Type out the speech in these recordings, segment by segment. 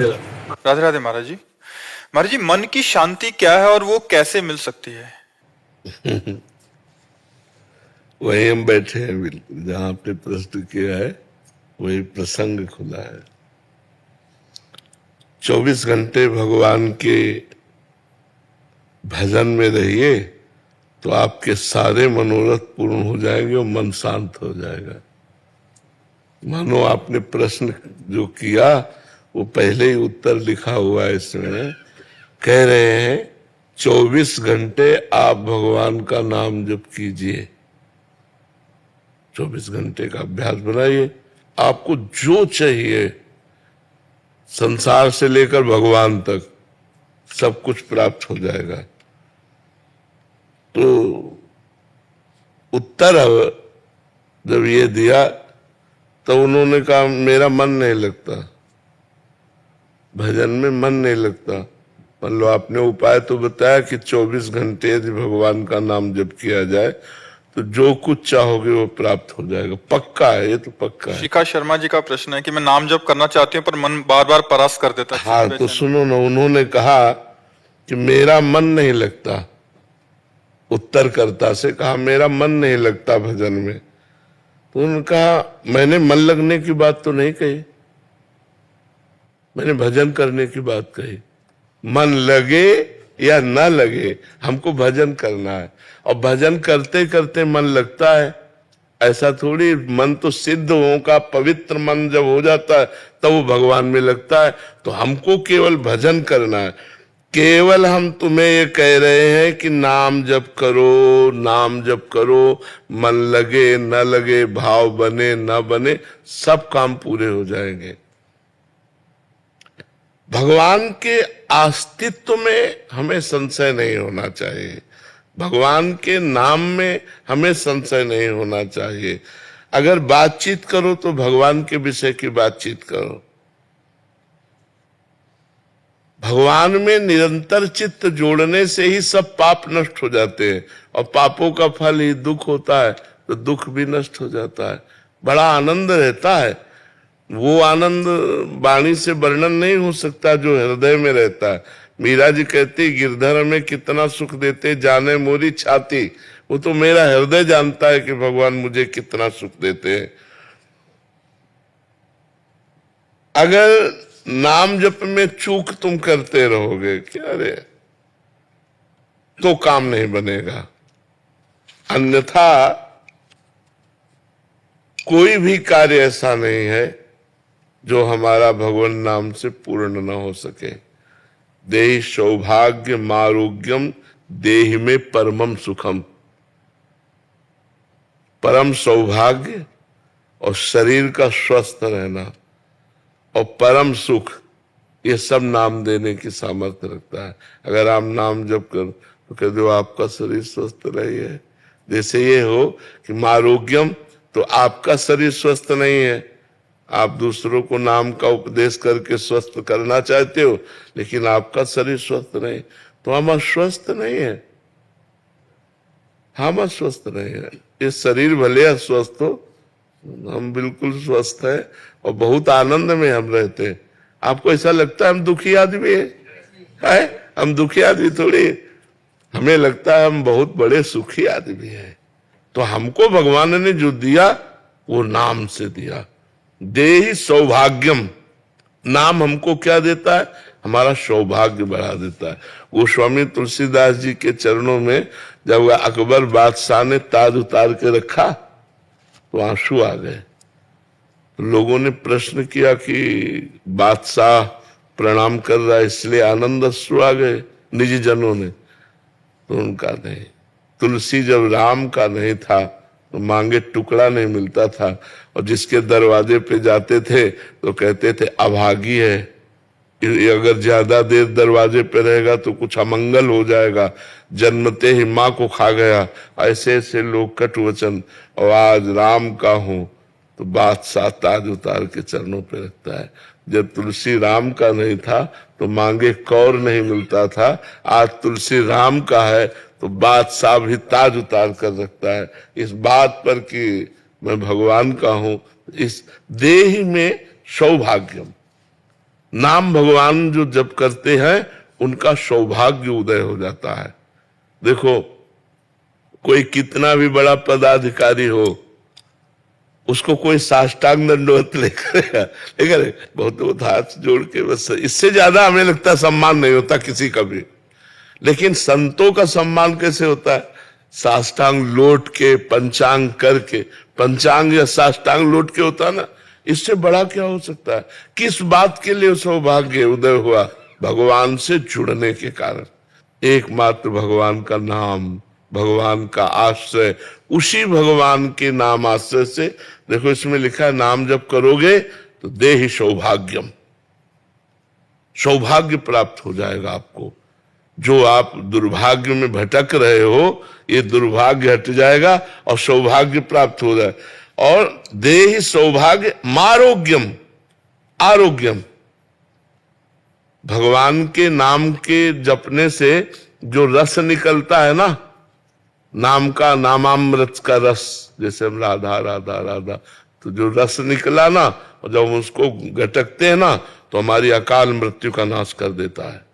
राधे राधे महाराज जी। महाराज जी, मन की शांति क्या है और वो कैसे मिल सकती है? वही हम बैठे हैं, बिल्कुल जहां आपने प्रश्न किया है वही प्रसंग खुला है। 24 घंटे भगवान के भजन में रहिए तो आपके सारे मनोरथ पूर्ण हो जाएंगे और मन शांत हो जाएगा। मानो आपने प्रश्न जो किया वो पहले ही उत्तर लिखा हुआ है इसमें। कह रहे हैं 24 घंटे आप भगवान का नाम जप कीजिए, 24 घंटे का अभ्यास बनाइए, आपको जो चाहिए संसार से लेकर भगवान तक सब कुछ प्राप्त हो जाएगा। तो उत्तर जब ये दिया तो उन्होंने कहा मेरा मन नहीं लगता, भजन में मन नहीं लगता। मान लो आपने उपाय तो बताया कि 24 घंटे यदि भगवान का नाम जप किया जाए तो जो कुछ चाहोगे वो प्राप्त हो जाएगा। पक्का है, ये तो पक्का है। शिखा शर्मा जी का प्रश्न है कि मैं नाम जप करना चाहती हूँ पर मन बार बार परास कर देता है। हाँ तो सुनो ना, उन्होंने कहा कि मेरा मन नहीं लगता, उत्तरकर्ता से कहा मेरा मन नहीं लगता भजन में। तो उन्होंने कहा मैंने मन लगने की बात तो नहीं कही, मैंने भजन करने की बात कही। मन लगे या ना लगे हमको भजन करना है, और भजन करते करते मन लगता है ऐसा थोड़ी। मन तो सिद्ध हो का पवित्र मन जब हो जाता है तब वो भगवान में लगता है। तो हमको केवल भजन करना है। केवल हम तुम्हें ये कह रहे हैं कि नाम जप करो, नाम जप करो, मन लगे न लगे, भाव बने न बने, सब काम पूरे हो जाएंगे। भगवान के अस्तित्व में हमें संशय नहीं होना चाहिए, भगवान के नाम में हमें संशय नहीं होना चाहिए। अगर बातचीत करो तो भगवान के विषय की बातचीत करो। भगवान में निरंतर चित्त जोड़ने से ही सब पाप नष्ट हो जाते हैं, और पापों का फल ही दुख होता है, तो दुख भी नष्ट हो जाता है। बड़ा आनंद रहता है, वो आनंद वाणी से वर्णन नहीं हो सकता जो हृदय में रहता है। मीरा जी कहती गिरधर में कितना सुख देते जाने मोरी छाती। वो तो मेरा हृदय जानता है कि भगवान मुझे कितना सुख देते हैं। अगर नाम जप में चूक तुम करते रहोगे क्या रे, तो काम नहीं बनेगा। अन्यथा कोई भी कार्य ऐसा नहीं है जो हमारा भगवान नाम से पूर्ण न हो सके। देहि सौभाग्य आरोग्यम देहि में परमम सुखम। परम सौभाग्य और शरीर का स्वस्थ रहना और परम सुख, ये सब नाम देने की सामर्थ्य रखता है। अगर आप नाम जप कर तो कह दो आपका शरीर स्वस्थ रही है। जैसे ये हो कि आरोग्यम, तो आपका शरीर स्वस्थ नहीं है, आप दूसरों को नाम का उपदेश करके स्वस्थ करना चाहते हो, लेकिन आपका शरीर स्वस्थ नहीं, तो हम अस्वस्थ नहीं है, हम अस्वस्थ नहीं है। ये शरीर भले अस्वस्थ हो, हम बिल्कुल स्वस्थ है और बहुत आनंद में हम रहते हैं। आपको ऐसा लगता है हम दुखी आदमी है? हम दुखी आदमी थोड़ी, हमें लगता है हम बहुत बड़े सुखी आदमी हैं। तो हमको भगवान ने जो दिया वो नाम से दिया। देहि सौभाग्यम, नाम हमको क्या देता है? हमारा सौभाग्य बढ़ा देता है। गोस्वामी तुलसीदास जी के चरणों में जब अकबर बादशाह ने ताज उतार के रखा तो आंसू आ गए। तो लोगों ने प्रश्न किया कि बादशाह प्रणाम कर रहा है इसलिए आनंद अश्रु आ गए निजी जनों ने। तो उनका नहीं, तुलसी जब राम का नहीं था तो मांगे टुकड़ा नहीं मिलता था, और जिसके दरवाजे पे जाते थे तो कहते थे अभागी है, अगर ज्यादा देर दरवाजे पे रहेगा तो कुछ अमंगल हो जाएगा, जन्मते ही माँ को खा गया। ऐसे ऐसे लोग कट वचन, और आज राम का हूं तो बादशाह ताज उतार के चरणों पे रखता है। जब तुलसी राम का नहीं था तो मांगे कौर नहीं मिलता था, आज तुलसी राम का है तो बादशाह भी ताज उतार कर रखता है। इस बात पर कि मैं भगवान का हूं, इस देह में सौभाग्यम, नाम भगवान जो जप करते हैं उनका सौभाग्य उदय हो जाता है। देखो, कोई कितना भी बड़ा पदाधिकारी हो, उसको कोई साष्टांग दंडवत लेकर बहुत हाथ जोड़ के, बस इससे ज्यादा हमें लगता है सम्मान नहीं होता किसी का भी। लेकिन संतों का सम्मान कैसे होता है? साष्टांग लौट के, पंचांग करके। पंचांग या साष्टांग लौट के होता है ना, इससे बड़ा क्या हो सकता है? किस बात के लिए सौभाग्य उदय हुआ? भगवान से जुड़ने के कारण। एकमात्र भगवान का नाम, भगवान का आश्रय, उसी भगवान के नाम आश्रय से। देखो, इसमें लिखा है नाम जब करोगे तो देहि सौभाग्यम, सौभाग्य प्राप्त हो जाएगा आपको। जो आप दुर्भाग्य में भटक रहे हो, ये दुर्भाग्य हट जाएगा और सौभाग्य प्राप्त हो जाए। और देहि सौभाग्य मारोग्यम, आरोग्यम। भगवान के नाम के जपने से जो रस निकलता है ना, नाम का, नामामृत का रस, जैसे हम राधा राधा राधा, तो जो रस निकला ना, और जब हम उसको घटकते हैं ना, तो हमारी अकाल मृत्यु का नाश कर देता है।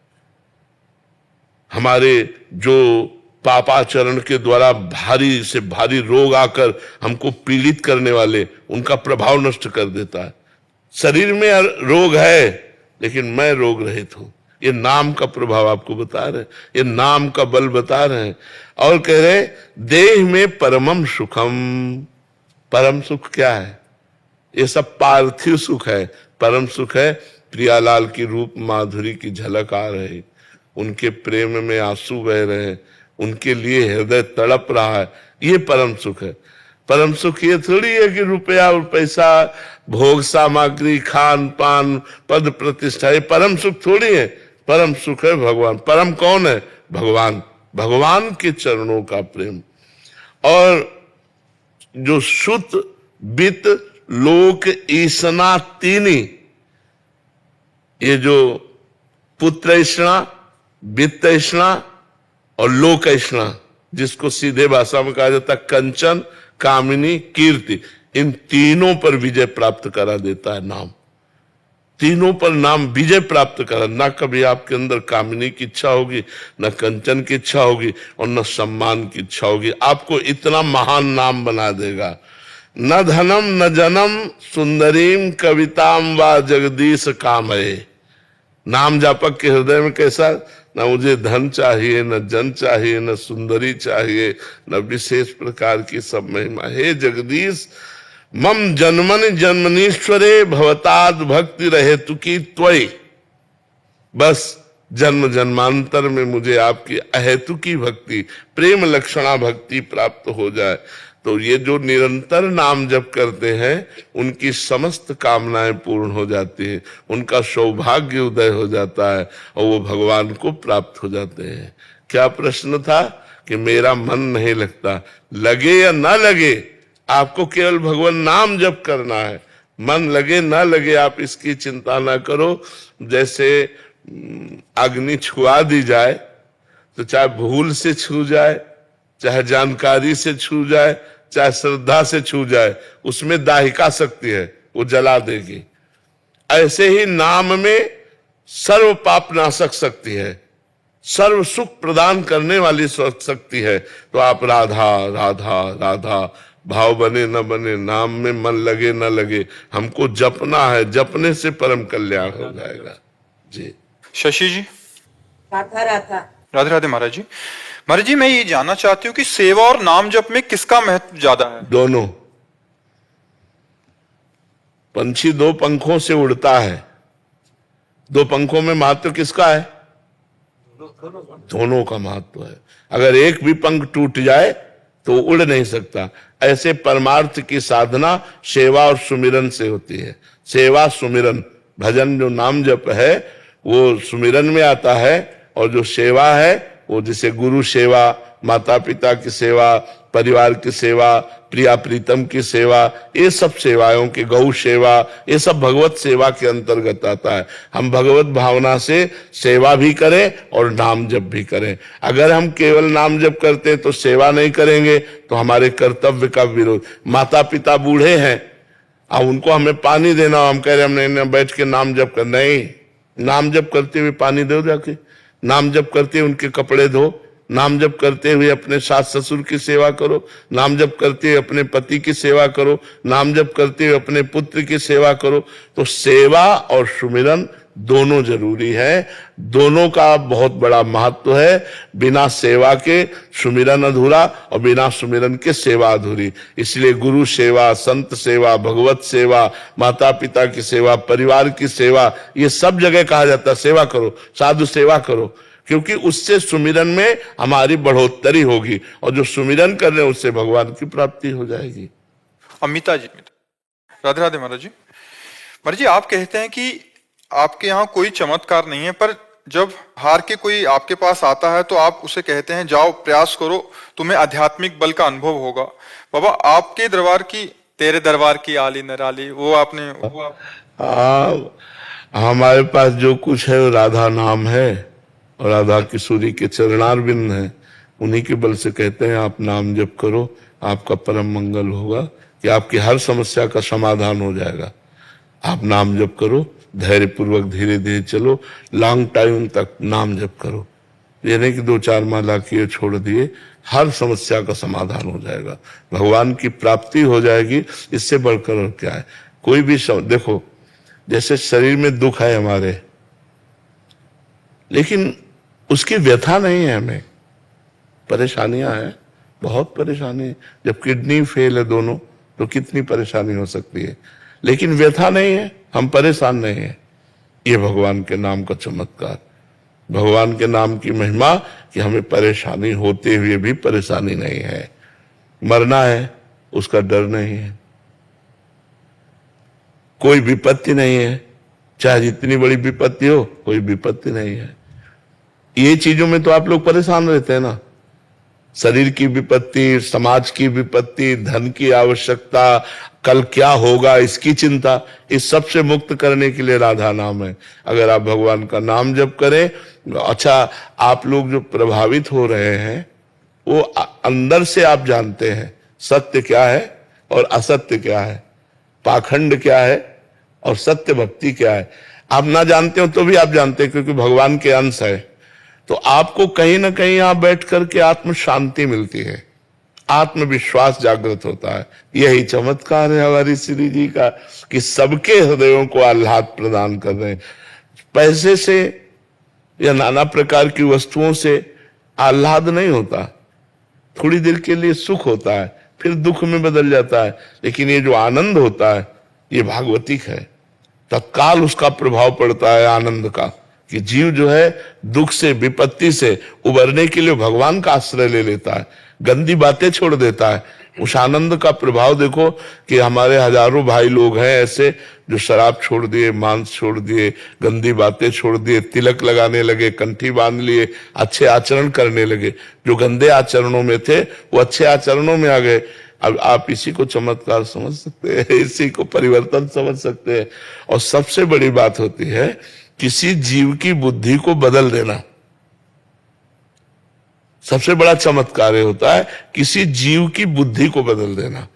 हमारे जो पापाचरण के द्वारा भारी से भारी रोग आकर हमको पीड़ित करने वाले, उनका प्रभाव नष्ट कर देता है। शरीर में रोग है, लेकिन मैं रोग रहित हूं। ये नाम का प्रभाव आपको बता रहे, ये नाम का बल बता रहे हैं। और कह रहे देह में परमम सुखम। परम सुख क्या है? ये सब पार्थिव सुख है। परम सुख है प्रियालाल की रूप माधुरी की झलक आ रही, उनके प्रेम में आंसू बह रहे हैं, उनके लिए हृदय तड़प रहा है, ये परम सुख है। परम सुख ये थोड़ी है कि रुपया और पैसा, भोग सामग्री, खान पान, पद प्रतिष्ठा, ये परम सुख थोड़ी है। परम सुख है भगवान। परम कौन है? भगवान। भगवान के चरणों का प्रेम। और जो सुत वित्त लोक ईसना तीनी, ये जो पुत्रैषणा, वित्तैषणा और लोकैषणा, जिसको सीधे भाषा में कहा जाता है कंचन, कामिनी, कीर्ति, इन तीनों पर विजय प्राप्त करा देता है नाम। तीनों पर नाम विजय प्राप्त करा। ना कभी आपके अंदर कामिनी की इच्छा होगी, न कंचन की इच्छा होगी, और न सम्मान की इच्छा होगी। आपको इतना महान नाम बना देगा। न धनम न जनम सुंदरीम कविताम व जगदीश कामये। नाम जापक के हृदय में कैसा? ना मुझे धन चाहिए, न जन चाहिए, न सुंदरी चाहिए, न विशेष प्रकार की सब महिमा। हे जगदीश, मम जन्मनि जन्मनीश्वरे भवताद भक्ति रहे तुकी त्वयि। बस जन्म जन्मांतर में मुझे आपकी अहेतुकी भक्ति, प्रेम लक्षणा भक्ति प्राप्त हो जाए। तो ये जो निरंतर नाम जप करते हैं, उनकी समस्त कामनाएं पूर्ण हो जाती है, उनका सौभाग्य उदय हो जाता है और वो भगवान को प्राप्त हो जाते हैं। क्या प्रश्न था कि मेरा मन नहीं लगता? लगे या ना लगे, आपको केवल भगवान नाम जप करना है। मन लगे ना लगे आप इसकी चिंता ना करो। जैसे अग्नि छुआ दी जाए, तो चाहे भूल से छू जाए, चाहे जानकारी से छू जाए, चाहे श्रद्धा से छू जाए, उसमें दाहिका शक्ति है, वो जला देगी। ऐसे ही नाम में सर्व पाप नाशक शक्ति है, सर्व सुख प्रदान करने वाली शक्ति है। तो आप राधा राधा राधा भाव बने न बने, नाम में मन लगे न लगे, हमको जपना है। जपने से परम कल्याण हो जाएगा। जी शशि जी। राधा राधा। राधे राधे महाराज जी। महाराज जी, मैं ये जानना चाहती हूँ कि सेवा और नाम जप में किसका महत्व ज्यादा है? दोनों। पंछी दो पंखों से उड़ता है, दो पंखों में महत्व किसका है? दोनों का महत्व है। अगर एक भी पंख टूट जाए तो उड़ नहीं सकता। ऐसे परमार्थ की साधना सेवा और सुमिरन से होती है। सेवा सुमिरन, भजन जो नाम जप है वो सुमिरन में आता है, और जो सेवा है वो जैसे गुरु सेवा, माता पिता की सेवा, परिवार की सेवा, प्रिया प्रीतम की सेवा, ये सब सेवाओं की, गौ सेवा, ये सब भगवत सेवा के अंतर्गत आता है। हम भगवत भावना से सेवा भी करें और नाम जप भी करें। अगर हम केवल नाम जप करते हैं तो सेवा नहीं करेंगे तो हमारे कर्तव्य का विरोध। माता पिता बूढ़े हैं, अब उनको हमें पानी देना, हम कह रहे हमने बैठ के नाम जप कर, नहीं, नाम जप करते हुए पानी दो जाके, नाम जप करते हुए उनके कपड़े धो, नाम जप करते हुए अपने सास ससुर की सेवा करो, नाम जप करते हुए अपने पति की सेवा करो, नाम जप करते हुए अपने पुत्र की सेवा करो। तो सेवा और सुमिरन दोनों जरूरी है, दोनों का बहुत बड़ा महत्व है। बिना सेवा के सुमिरन अधूरा और बिना सुमिरन के सेवा अधूरी। इसलिए गुरु सेवा, संत सेवा, भगवत सेवा, माता पिता की सेवा, परिवार की सेवा, ये सब जगह कहा जाता है सेवा करो, साधु सेवा करो, क्योंकि उससे सुमिरन में हमारी बढ़ोतरी होगी और जो सुमिरन कर रहे हैं उससे भगवान की प्राप्ति हो जाएगी। अमिता जी, राधे राधे महाराज जी। महाराज जी, आप कहते हैं कि आपके यहाँ कोई चमत्कार नहीं है, पर जब हार के कोई आपके पास आता है तो आप उसे कहते हैं जाओ प्रयास करो, तुम्हें आध्यात्मिक बल का अनुभव होगा। बाबा, आपके दरबार की, तेरे दरबार की आली नराली, वो आपने हमारे पास जो कुछ है वो राधा नाम है और राधा किशोरी के चरणारविंद हैं। उन्हीं के बल से कहते हैं आप नाम जप करो, आपका परम मंगल होगा, कि आपकी हर समस्या का समाधान हो जाएगा। आप नाम जप करो, धैर्य पूर्वक धीरे धीरे चलो, लॉन्ग टाइम तक नाम जप करो। ये नहीं कि 2-4 माला किए छोड़ दिए, हर समस्या का समाधान हो जाएगा, भगवान की प्राप्ति हो जाएगी। इससे बढ़कर और क्या है। कोई भी देखो, जैसे शरीर में दुख है हमारे, लेकिन उसकी व्यथा नहीं है, हमें परेशानियां हैं, बहुत परेशानी। जब किडनी फेल है दोनों तो कितनी परेशानी हो सकती है, लेकिन व्यथा नहीं है, हम परेशान नहीं है। ये भगवान के नाम का चमत्कार, भगवान के नाम की महिमा, कि हमें परेशानी होते हुए भी परेशानी नहीं है। मरना है उसका डर नहीं है, कोई विपत्ति नहीं है, चाहे जितनी बड़ी विपत्ति हो, कोई विपत्ति नहीं है। ये चीजों में तो आप लोग परेशान रहते हैं ना, शरीर की विपत्ति, समाज की विपत्ति, धन की आवश्यकता, कल क्या होगा इसकी चिंता। इस सब से मुक्त करने के लिए राधा नाम है। अगर आप भगवान का नाम जप करें, अच्छा, आप लोग जो प्रभावित हो रहे हैं वो अंदर से आप जानते हैं सत्य क्या है और असत्य क्या है, पाखंड क्या है और सत्य भक्ति क्या है। आप ना जानते हो तो भी आप जानते हैं, क्योंकि भगवान के अंश है। तो आपको कहीं ना कहीं यहां बैठ करके आत्म शांति मिलती है, आत्मविश्वास जागृत होता है। यही चमत्कार है हमारी श्री जी का, कि सबके हृदयों को आह्लाद प्रदान कर रहे हैं। पैसे से या नाना प्रकार की वस्तुओं से आह्लाद नहीं होता, थोड़ी देर के लिए सुख होता है, फिर दुख में बदल जाता है। लेकिन ये जो आनंद होता है ये भागवतिक है, तत्काल उसका प्रभाव पड़ता है आनंद का, कि जीव जो है दुख से, विपत्ति से उबरने के लिए भगवान का आश्रय ले लेता है, गंदी बातें छोड़ देता है। उस आनंद का प्रभाव देखो कि हमारे हजारों भाई लोग हैं ऐसे जो शराब छोड़ दिए, मांस छोड़ दिए, गंदी बातें छोड़ दिए, तिलक लगाने लगे, कंठी बांध लिए, अच्छे आचरण करने लगे। जो गंदे आचरणों में थे वो अच्छे आचरणों में आ गए। अब आप इसी को चमत्कार समझ सकते हैं, इसी को परिवर्तन समझ सकते हैं। और सबसे बड़ी बात होती है किसी जीव की बुद्धि को बदल देना, सबसे बड़ा चमत्कार होता है किसी जीव की बुद्धि को बदल देना।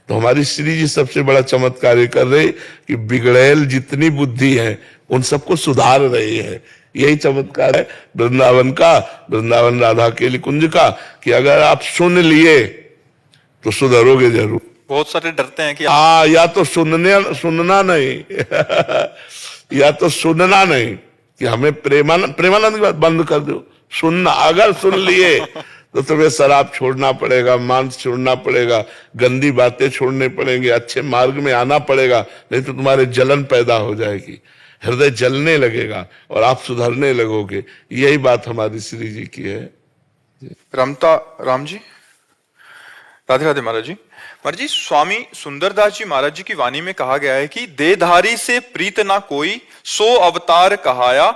तो हमारी श्री जी सबसे बड़ा चमत्कार कर रही कि बिगड़ैल जितनी बुद्धि है उन सबको सुधार रही है। यही चमत्कार है वृंदावन का, वृंदावन राधा के कुंज का, कि अगर आप सुन लिए तो सुधरोगे जरूर। बहुत सारे डरते हैं कि या तो सुनना नहीं या तो सुनना नहीं, कि हमें प्रेमानंद की बात बंद कर दो, सुनना। अगर सुन लिए तो तुम्हें शराब छोड़ना पड़ेगा, मांस छोड़ना पड़ेगा, गंदी बातें छोड़ने पड़ेंगे, अच्छे मार्ग में आना पड़ेगा, नहीं तो तुम्हारे जलन पैदा हो जाएगी, हृदय जलने लगेगा और आप सुधरने लगोगे। यही बात हमारी श्री जी की है। राम जी, राधे राधे महाराज जी। महाराज जी, स्वामी सुंदरदास जी महाराज जी की वाणी में कहा गया है कि देहधारी से प्रीत ना कोई, सो अवतार कहाया,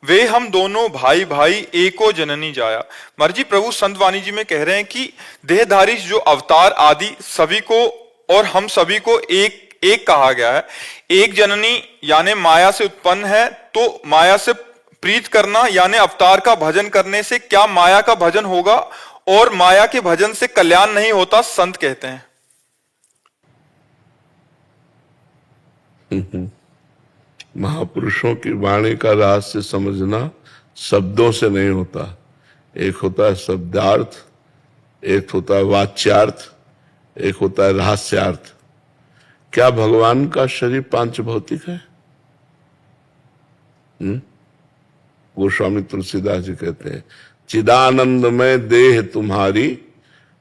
वे हम दोनों भाई भाई एको जननी जाया। महाराज जी, प्रभु संत वाणी जी में कह रहे हैं कि देहधारी जो अवतार आदि सभी को और हम सभी को एक कहा गया है। एक जननी यानी माया से उत्पन्न है, तो माया से प्रीत करना यानी अवतार का भजन करने से क्या माया का भजन होगा, और माया के भजन से कल्याण नहीं होता, संत कहते हैं। महापुरुषों की वाणी का रहस्य समझना शब्दों से नहीं होता। एक होता है शब्दार्थ, एक होता है वाच्यार्थ, एक होता है रहस्यार्थ। क्या भगवान का शरीर पांच भौतिक है? गोस्वामी तुलसीदास जी कहते हैं, चिदानंदमय देह तुम्हारी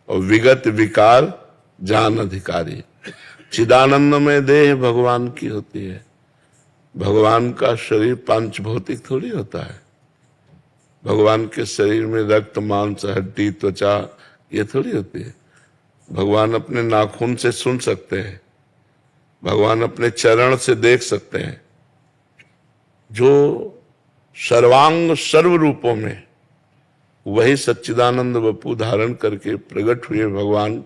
और विगत विकार जान अधिकारी। चिदानंदमय देह भगवान की होती है। भगवान का शरीर पांच भौतिक थोड़ी होता है। भगवान के शरीर में रक्त, मांस, हड्डी, त्वचा ये थोड़ी होती है। भगवान अपने नाखून से सुन सकते हैं, भगवान अपने चरण से देख सकते हैं। जो सर्वांग सर्व रूपों में वही सच्चिदानंद वपु धारण करके प्रकट हुए भगवान,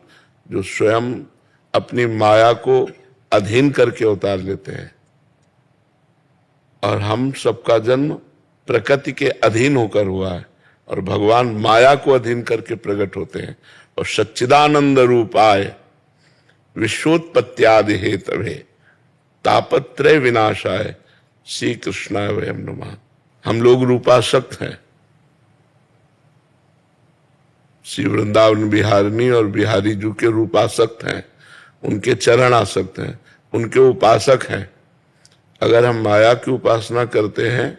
जो स्वयं अपनी माया को अधीन करके अवतार लेते हैं। और हम सबका जन्म प्रकृति के अधीन होकर हुआ है और भगवान माया को अधीन करके प्रकट होते हैं और सच्चिदानंद रूप आए विश्वोत्पत्त्यादि हेतवे तापत्रय विनाशाय श्री कृष्णाय वयम नमः। हम लोग रूपासक्त हैं। श्री वृंदावन बिहारिणी और बिहारी जी के रूपासक्त हैं, उनके चरण आसक्त हैं, उनके उपासक हैं। अगर हम माया की उपासना करते हैं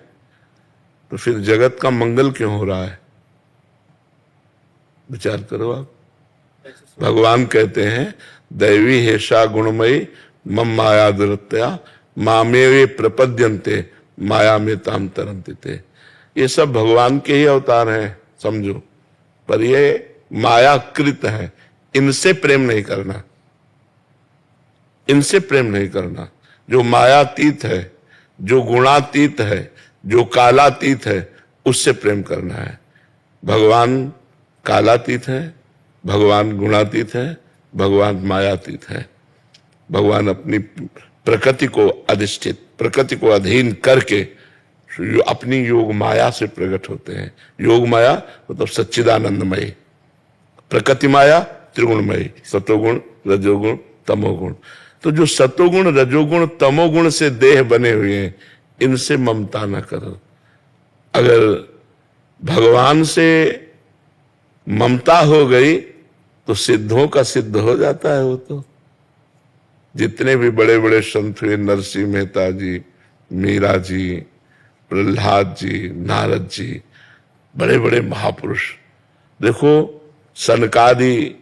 तो फिर जगत का मंगल क्यों हो रहा है? विचार करो आप। भगवान कहते हैं, दैवी हेषा गुणमयी मम माया दुरत्या मामेवे प्रपद्यन्ते माया में ताम तरन्ते। ये सब भगवान के ही अवतार हैं समझो, पर ये मायाकृत है। इनसे प्रेम नहीं करना, इनसे प्रेम नहीं करना। जो मायातीत है, जो गुणातीत है, जो कालातीत है, उससे प्रेम करना है। भगवान कालातीत है, भगवान गुणातीत है, भगवान मायातीत है। भगवान अपनी प्रकृति को अधिष्ठित, प्रकृति को अधीन करके अपनी योग माया से प्रकट होते हैं। योग माया मतलब सच्चिदानंदमयी, प्रकृति माया त्रिगुणमयी, सतोगुण, रजोगुण, तमोगुण। तो जो सतोगुण, रजोगुण, तमोगुण से देह बने हुए हैं, इनसे ममता न करो। अगर भगवान से ममता हो गई तो सिद्धों का सिद्ध हो जाता है। वो तो जितने भी बड़े बड़े संत हुए, नरसिंह मेहता जी, मीरा जी, प्रहलाद जी, नारद जी, बड़े बड़े महापुरुष। देखो सनकादि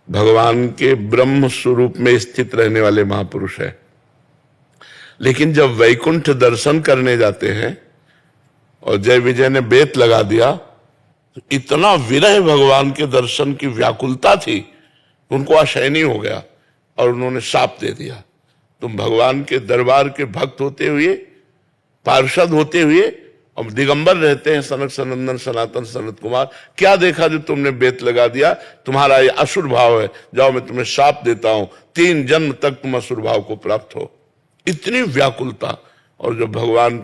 भगवान के ब्रह्म स्वरूप में स्थित रहने वाले महापुरुष है, लेकिन जब वैकुंठ दर्शन करने जाते हैं और जय विजय ने बेत लगा दिया तो इतना विरह भगवान के दर्शन की व्याकुलता थी, उनको असहनीय हो गया और उन्होंने शाप दे दिया, तुम भगवान के दरबार के भक्त होते हुए, पार्षद होते हुए और दिगंबर रहते हैं सनक सनंदन सनातन सनत कुमार, क्या देखा जो तुमने बेत लगा दिया? तुम्हारा ये असुर भाव है, जाओ मैं तुम्हें शाप देता हूं, 3 जन्म तक तुम असुर भाव को प्राप्त हो। इतनी व्याकुलता। और जब भगवान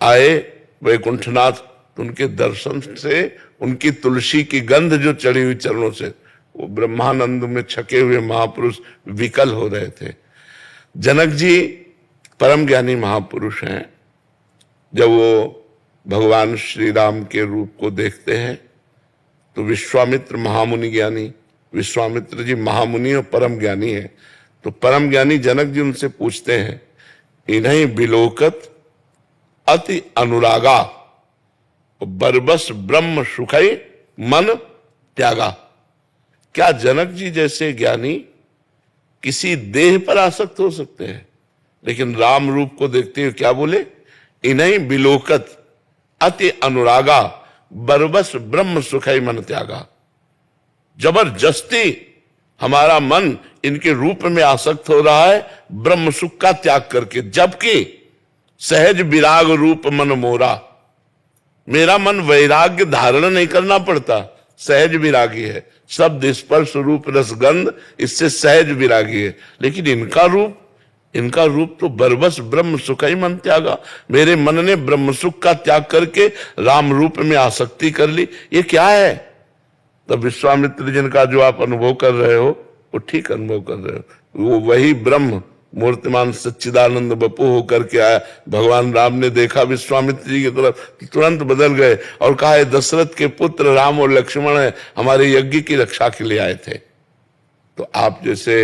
आए वैकुंठनाथ, तो उनके दर्शन से उनकी तुलसी की गंध जो चढ़ी हुई चरणों से, वो ब्रह्मानंद में छके हुए महापुरुष विकल हो रहे थे। जनक जी परम ज्ञानी महापुरुष हैं। जब वो भगवान श्री राम के रूप को देखते हैं तो विश्वामित्र महामुनि ज्ञानी, विश्वामित्र जी महामुनि और परम ज्ञानी है, तो परम ज्ञानी जनक जी उनसे पूछते हैं, इन्हीं बिलोकत अति अनुरागा बरबस ब्रह्म सुखई मन त्यागा। क्या जनक जी जैसे ज्ञानी किसी देह पर आसक्त हो सकते हैं? लेकिन राम रूप को देखते हुए क्या बोले? इन्हीं बिलोकत अति अनुरागा बरबस ब्रह्म सुखई मन त्यागा। जबरदस्ती हमारा मन इनके रूप में आसक्त हो रहा है ब्रह्म सुख का त्याग करके, जबकि सहज विराग रूप मन मोरा। मेरा मन वैराग्य धारण नहीं करना पड़ता, सहज विरागी है, शब्द स्पर्श रूप रसगंध, इससे सहज विरागी है। लेकिन इनका रूप तो बरबस ब्रह्म सुख ही मन त्यागा। मेरे मन ने ब्रह्म सुख का त्याग करके राम रूप में आसक्ति कर ली। ये क्या है? तब विश्वामित्र जिनका जो आप अनुभव कर रहे हो वो ठीक अनुभव कर रहे हो। वो वही ब्रह्म, मूर्तिमान सच्चिदानंद बपू होकर के आया। भगवान राम ने देखा विश्वामित्र जी की तरफ, तुरंत बदल गए और कहा, ये दशरथ के पुत्र राम और लक्ष्मण है, हमारे यज्ञ की रक्षा के लिए आए थे। तो आप जैसे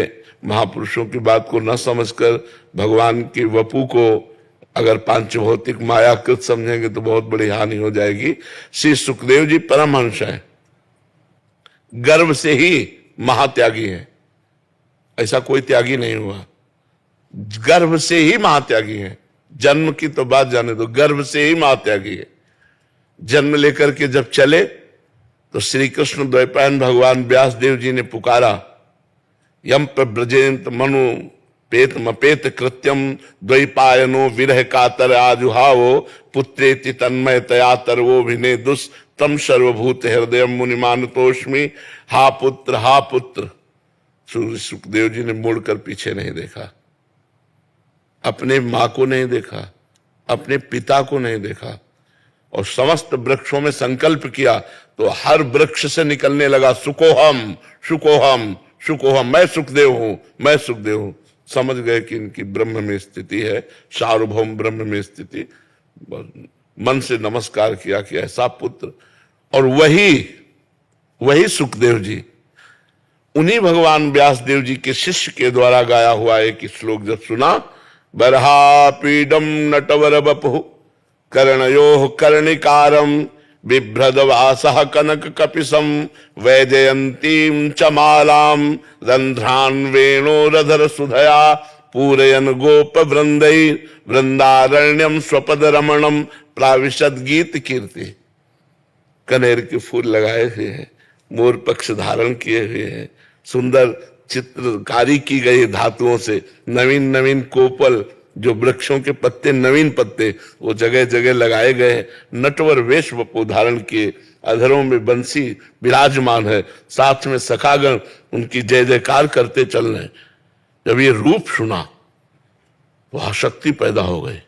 महापुरुषों की बात को न समझकर भगवान की वपु को अगर पांचभौतिक मायाकृत समझेंगे तो बहुत बड़ी हानि हो जाएगी। श्री सुखदेव जी परमहंस हैं, गर्भ से ही महात्यागी है, ऐसा कोई त्यागी नहीं हुआ, गर्भ से ही महात्यागी है। जन्म की तो बात जाने दो, गर्भ से ही महात्यागी है। जन्म लेकर के जब चले तो श्री कृष्ण द्वैपायन भगवान व्यास देव जी ने पुकारा, यम प्रब्रजेंत मनु पेत मपेत कृत्यम द्वैपायनो विरह कातर आजुहावो पुत्रेति तन्मय तया तरवो भिने दुस तम सर्वभूत हृदय मुनिमानतोष्मि। हा पुत्र हा पुत्र। सुखदेव जी ने मुड़कर पीछे नहीं देखा, अपने मां को नहीं देखा, अपने पिता को नहीं देखा, और समस्त वृक्षों में संकल्प किया तो हर वृक्ष से निकलने लगा, सुकोहम सुकोहम सुकोहम, मैं सुखदेव हूं, मैं सुखदेव हूं। समझ गए कि इनकी ब्रह्म में स्थिति है, सार्वभौम ब्रह्म में स्थिति। मन से नमस्कार किया कि ऐसा पुत्र। और वही सुखदेव जी, उन्हीं भगवान व्यास देव जी के शिष्य के द्वारा गाया हुआ एक श्लोक जब सुना, बरहा पीडम नटवर बपु कर्णयोः कर्णिकारम बिभ्रदवासः कनक कपिसम वैजयंतीं च मालाम रंध्रान वेणोरधर सुधया पूरयन गोप वृंदै वृंदारण्यम स्वपद रमणम प्राविशद गीत कीर्ति। कनेर के फूल लगाए हुए हैं, मोर पक्ष धारण किए हुए हैं, सुंदर चित्रकारी की गई धातुओं से, नवीन नवीन कोपल, जो वृक्षों के पत्ते, नवीन पत्ते वो जगह जगह लगाए गए हैं। नटवर वेश वपु धारण किए, अधरों में बंसी विराजमान है, साथ में सखागण उनकी जय जयकार करते चल रहे। जब ये रूप सुना तो आसक्ति पैदा हो गई।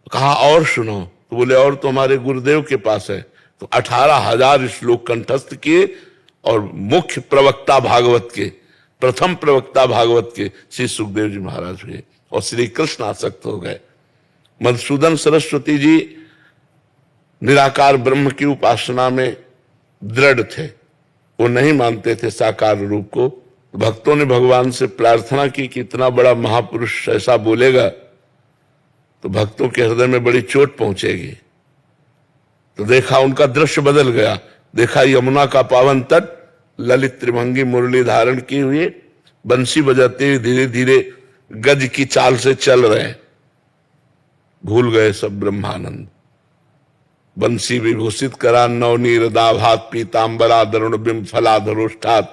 कहा और सुनो, तो बोले और तो हमारे गुरुदेव के पास है। तो 18,000 श्लोक कंठस्थ किए और मुख्य प्रवक्ता भागवत के, प्रथम प्रवक्ता भागवत के श्री सुखदेव जी महाराज हुए और श्री कृष्ण आसक्त हो गए। मधुसूदन सरस्वती जी निराकार ब्रह्म की उपासना में दृढ़ थे, वो नहीं मानते थे साकार रूप को। भक्तों ने भगवान से प्रार्थना की कि इतना बड़ा महापुरुष ऐसा बोलेगा तो भक्तों के हृदय में बड़ी चोट पहुंचेगी। तो देखा उनका दृश्य बदल गया, देखा यमुना का पावन तट, ललित त्रिभंगी मुरली धारण की हुई, बंसी बजाते हुए धीरे धीरे गज की चाल से चल रहे। भूल गए सब ब्रह्मानंद। बंसी विभूषित करा नवनीर दाभात पीतांबरा दरुण बिंब फलाधरोष्ठात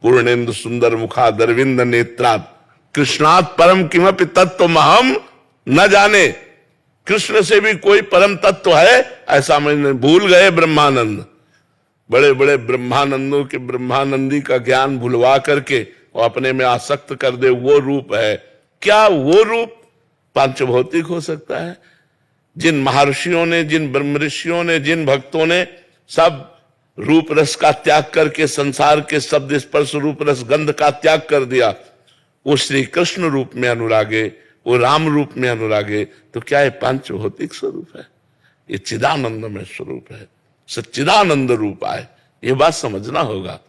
पूर्णेन्दु सुंदर मुखादरविंद नेत्रात कृष्णात परम किमपि तत्व महम न जाने। कृष्ण से भी कोई परम तत्व है ऐसा मैंने, भूल गए ब्रह्मानंद। बड़े बड़े ब्रह्मानंदों के ब्रह्मानंदी का ज्ञान भुलवा करके और अपने में आसक्त कर दे, वो रूप है। क्या वो रूप पांचभौतिक हो सकता है? जिन महर्षियों ने, जिन ब्रह्म ऋषियों ने, जिन भक्तों ने सब रूप रस का त्याग करके संसार के शब्द स्पर्श रूप रस गंध का त्याग कर दिया, वो श्री कृष्ण रूप में अनुरागे, वो राम रूप में अनुरागे, तो क्या ये पांचभौतिक स्वरूप है? ये चिदानंदमय स्वरूप है, सच्चिदानंद रूप आए, ये बात समझना होगा।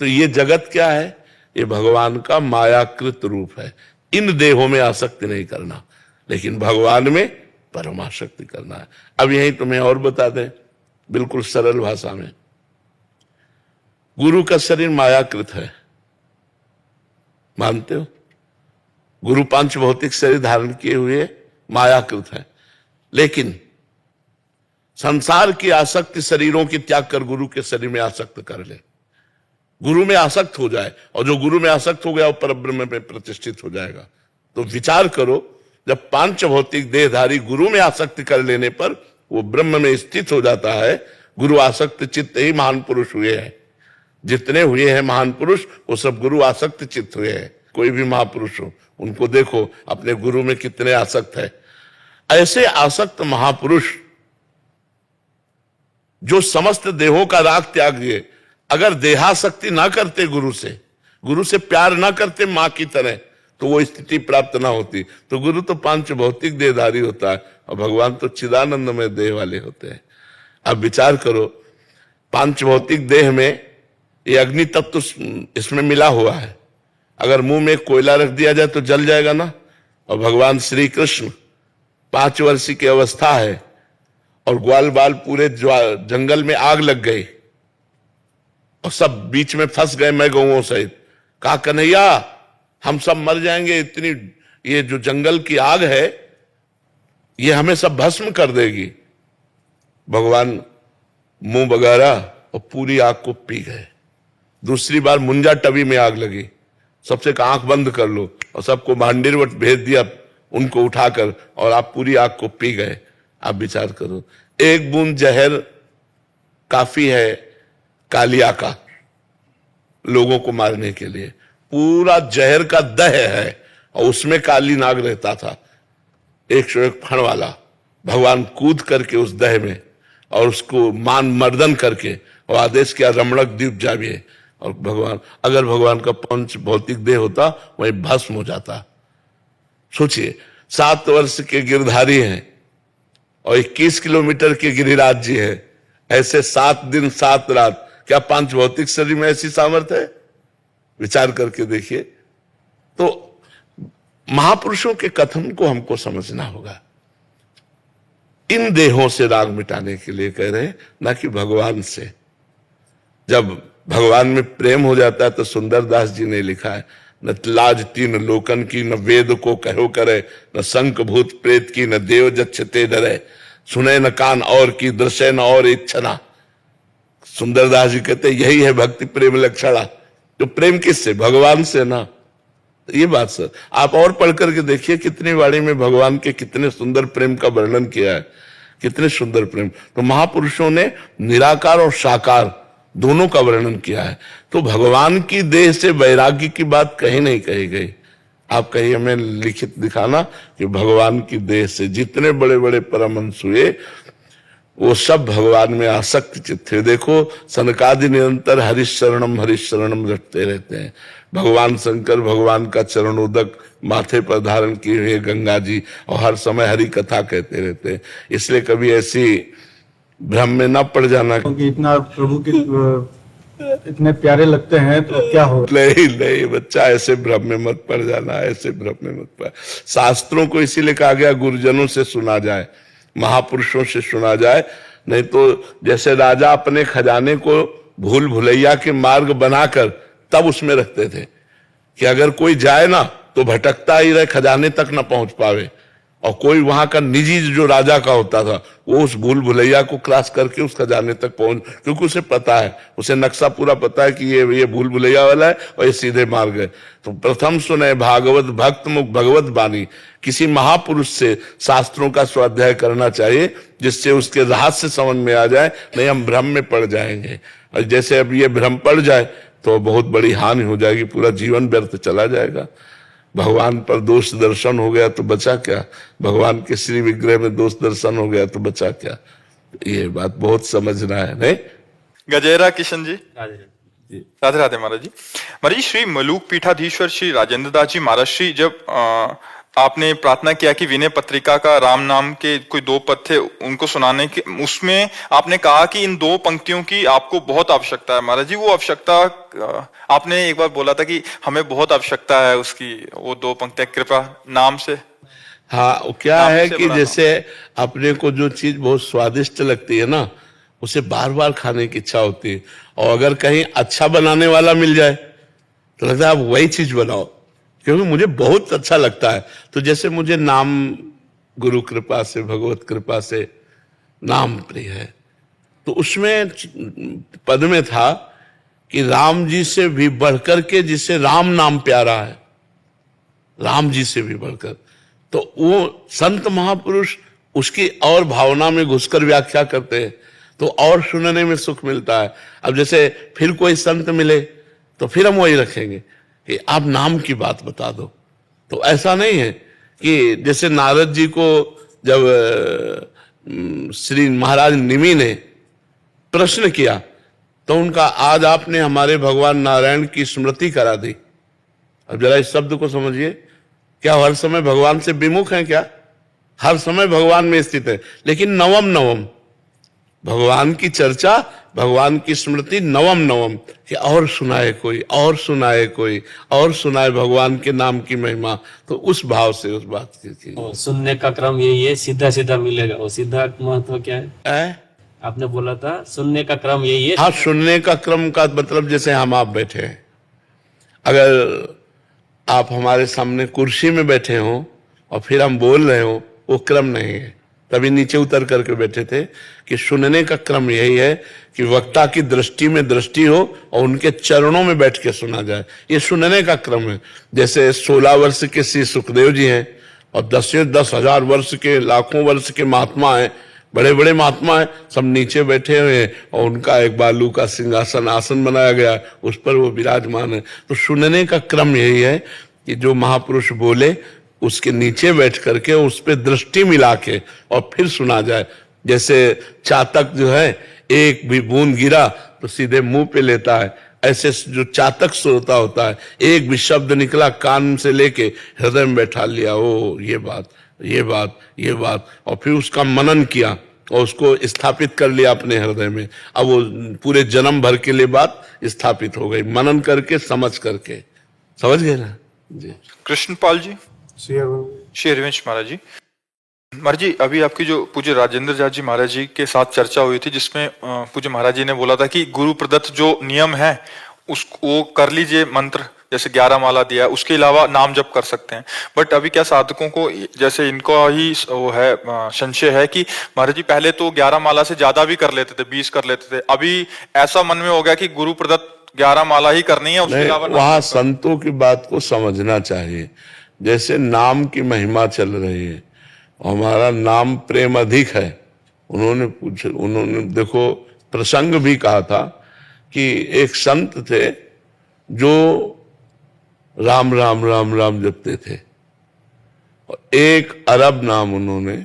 तो ये जगत क्या है? ये भगवान का मायाकृत रूप है। इन देहों में आसक्ति नहीं करना, लेकिन भगवान में परमाशक्ति करना है। अब यही तुम्हें और बता दें बिल्कुल सरल भाषा में। गुरु का शरीर मायाकृत है, मानते हो? गुरु पांच भौतिक शरीर धारण किए हुए मायाकृत है, लेकिन संसार की आसक्ति शरीरों की त्याग कर गुरु के शरीर में आसक्त कर ले, गुरु में आसक्त हो जाए, और जो गुरु में आसक्त हो गया वो परब्रह्म में प्रतिष्ठित हो जाएगा। तो विचार करो, जब पांच भौतिक देहधारी गुरु में आसक्ति कर लेने पर वो ब्रह्म में स्थित हो जाता है। गुरु आसक्त चित्त ही महान पुरुष हुए हैं। जितने हुए हैं महान पुरुष वो सब गुरु आसक्त चित्त हुए हैं। कोई भी महापुरुष हो उनको देखो अपने गुरु में कितने आसक्त है। ऐसे आसक्त महापुरुष जो समस्त देहों का राग त्याग दिए, अगर देहासक्ति ना करते, गुरु से प्यार ना करते मां की तरह, तो वो स्थिति प्राप्त ना होती। तो गुरु तो पांच भौतिक देहधारी होता है और भगवान तो चिदानंदमय देह वाले होते हैं। अब विचार करो, पांच भौतिक देह में ये अग्नि तत्व इसमें मिला हुआ है, अगर मुंह में कोयला रख दिया जाए तो जल जाएगा ना। और भगवान श्री कृष्ण 5 वर्ष की अवस्था है और ग्वाल बाल पूरे जंगल में आग लग गई और सब बीच में फंस गए, मैं गौओं सहित। कहा कन्हैया हम सब मर जाएंगे, इतनी ये जो जंगल की आग है ये हमें सब भस्म कर देगी। भगवान मुंह बगारा और पूरी आग को पी गए। दूसरी बार मुंजा टबी में आग लगी, सबसे कहा आंख बंद कर लो और सबको भांडीरवट भेज दिया उनको उठाकर, और आप पूरी आग को पी गए। आप विचार करो, एक बूंद जहर काफी है कालिया का लोगों को मारने के लिए, पूरा जहर का दह है और उसमें काली नाग रहता था 101 फण वाला। भगवान कूद करके उस दह में और उसको मान मर्दन करके और आदेश किया रमणक द्वीप जाइए। और भगवान, अगर भगवान का पंच भौतिक देह होता वही भस्म हो जाता। सोचिए 7 वर्ष के गिरधारी हैं और 21 किलोमीटर के गिरिराज जी है, ऐसे 7 दिन 7 रात, क्या पांच भौतिक शरीर में ऐसी सामर्थ्य है? विचार करके देखिए। तो महापुरुषों के कथन को हमको समझना होगा। इन देहों से राग मिटाने के लिए कह रहे हैं, ना कि भगवान से। जब भगवान में प्रेम हो जाता है तो सुंदरदास जी ने लिखा है, न लाज तीन लोकन की, न वेद को कहो करे, न शंख भूत प्रेत की, न देव जच्छते डरे, सुने न कान और की, दृश्य न और इच्छना। सुंदरदास जी कहते यही है भक्ति प्रेम लक्षणा। तो प्रेम किससे? भगवान से ना। ये बात सर आप और पढ़ करके देखिए, कितनी वाणी में भगवान के कितने सुंदर प्रेम का वर्णन किया है, कितने सुंदर प्रेम। तो महापुरुषों ने निराकार और साकार दोनों का वर्णन किया है। तो भगवान की देह से वैराग्य की बात कहीं नहीं कही गई। आप कहीं हमें लिखित दिखाना कि भगवान की देह से जितने बड़े बड़े परमहंस हुए वो सब भगवान में आसक्त चित्त थे। देखो सनकादि निरंतर हरिशरणम रटते रहते हैं। भगवान शंकर भगवान का चरणोदक माथे पर धारण किए हुए गंगा जी और हर समय हरि कथा कहते रहते हैं। इसलिए कभी ऐसी भ्रम में न पड़ जाना क्योंकि इतना प्रभु के इतने प्यारे लगते हैं तो क्या हो। नहीं बच्चा, ऐसे भ्रम में मत पड़ जाना, ऐसे भ्रम में मत पड़। शास्त्रों को इसीलिए कहा गया गुरुजनों से सुना जाए, महापुरुषों से सुना जाए। नहीं तो जैसे राजा अपने खजाने को भूल भुलैया के मार्ग बनाकर तब उसमें रखते थे कि अगर कोई जाए ना तो भटकता ही रहे, खजाने तक ना पहुंच पावे। और कोई वहां का निजी जो राजा का होता था वो उस भूल भुलैया को क्रॉस करके उस खजाने तक पहुंच, क्योंकि उसे पता है, उसे नक्शा पूरा पता है कि ये भूल भुलैया वाला है और ये सीधे मार्ग है। तो प्रथम सुने भागवत भक्त मुख भगवत बानी। किसी महापुरुष से शास्त्रों का स्वाध्याय करना चाहिए जिससे उसके रहस्य समझ में आ जाए, नहीं हम भ्रम में पड़ जाएंगे। और जैसे अब ये भ्रम पड़ जाए तो बहुत बड़ी हानि हो जाएगी, पूरा जीवन व्यर्थ चला जाएगा। भगवान पर दोष दर्शन हो गया तो बचा क्या, भगवान के श्री विग्रह में दोष दर्शन हो गया तो बचा क्या। ये बात बहुत समझना है। नहीं गजेरा किशन जी, राधे राधे महाराज जी। महाराज जी, श्री मलूक पीठाधीश्वर श्री राजेंद्र दास जी महाराज श्री, जब आपने प्रार्थना किया कि विनय पत्रिका का राम नाम के कोई 2 पद थे उनको सुनाने के, उसमें आपने कहा कि इन 2 पंक्तियों की आपको बहुत आवश्यकता है। महाराज जी, वो आवश्यकता आपने एक बार बोला था कि हमें बहुत आवश्यकता है उसकी, वो 2 पंक्तियां कृपा नाम से। हाँ, क्या है कि जैसे अपने को जो चीज बहुत स्वादिष्ट लगती है ना, उसे बार बार खाने की इच्छा होती है। और अगर कहीं अच्छा बनाने वाला मिल जाए तो लगता है आप वही चीज बनाओ, क्योंकि मुझे बहुत अच्छा लगता है। तो जैसे मुझे नाम गुरु कृपा से, भगवत कृपा से नाम प्रिय है, तो उसमें पद में था कि राम जी से भी बढ़कर के जिसे राम नाम प्यारा है, राम जी से भी बढ़कर। तो वो संत महापुरुष उसकी और भावना में घुसकर व्याख्या करते हैं तो और सुनने में सुख मिलता है। अब जैसे फिर कोई संत मिले तो फिर हम वही रखेंगे कि आप नाम की बात बता दो। तो ऐसा नहीं है कि जैसे नारद जी को जब श्री महाराज निमि ने प्रश्न किया तो उनका आज आपने हमारे भगवान नारायण की स्मृति करा दी। अब जरा इस शब्द को समझिए, क्या हर समय भगवान से विमुख है क्या? हर समय भगवान में स्थित है, लेकिन नवम नवम भगवान की चर्चा, भगवान की स्मृति नवम नवम, कि और सुनाए कोई, और सुनाए कोई, और सुनाए भगवान के नाम की महिमा। तो उस भाव से उस बात की और सुनने का क्रम यही है, सीधा सीधा मिलेगा। वो सीधा का महत्व क्या है? आपने बोला था सुनने का क्रम यही है। हाँ, सुनने का क्रम का मतलब जैसे हम आप बैठे हैं, अगर आप हमारे सामने कुर्सी में बैठे हो और फिर हम बोल रहे हो, वो क्रम नहीं है। तभी नीचे उतर करके बैठे थे कि सुनने का क्रम यही है कि वक्ता की दृष्टि में दृष्टि हो और उनके चरणों में बैठ के सुना जाए, ये सुनने का क्रम है। जैसे 16 वर्ष के श्री सुखदेव जी हैं और 10,000 वर्ष के, लाखों वर्ष के महात्मा हैं, बड़े बड़े महात्मा हैं, सब नीचे बैठे हुए हैं और उनका एक बालू का सिंहासन आसन बनाया गया, उस पर वो विराजमान है। तो सुनने का क्रम यही है कि जो महापुरुष बोले उसके नीचे बैठ करके उस पर दृष्टि मिला के और फिर सुना जाए। जैसे चातक जो है, एक भी बूंद गिरा तो सीधे मुंह पे लेता है, ऐसे जो चातक श्रोता होता है, एक भी शब्द निकला कान से लेके हृदय में बैठा लिया, ओ ये बात, ये बात, ये बात, और फिर उसका मनन किया और उसको स्थापित कर लिया अपने हृदय में। अब वो पूरे जन्म भर के लिए बात स्थापित हो गई, मनन करके, समझ करके। समझ गए ना जी? कृष्णपाल जी, श्री हरिवंश महाराज जी। महाराज जी, अभी आपकी जो पूज्य राजेंद्र जाट जी महाराज जी के साथ चर्चा हुई थी, जिसमें पूज्य महाराज जी ने बोला था कि गुरु प्रदत्त जो नियम है उसको कर लीजिए, मंत्र जैसे 11 माला दिया, उसके अलावा नाम जप कर सकते हैं। बट अभी क्या साधकों को, जैसे इनको ही वो है संशय है कि महाराज जी पहले तो 11 माला से ज्यादा भी कर लेते थे, 20 कर लेते थे, अभी ऐसा मन में हो गया कि गुरु प्रदत्त 11 माला ही करनी है, उसके अलावा वहां संतों की बात को समझना चाहिए। जैसे नाम की महिमा चल रही है, हमारा नाम प्रेम अधिक है। उन्होंने देखो प्रसंग भी कहा था कि एक संत थे जो राम राम राम राम जपते थे और 1 अरब नाम उन्होंने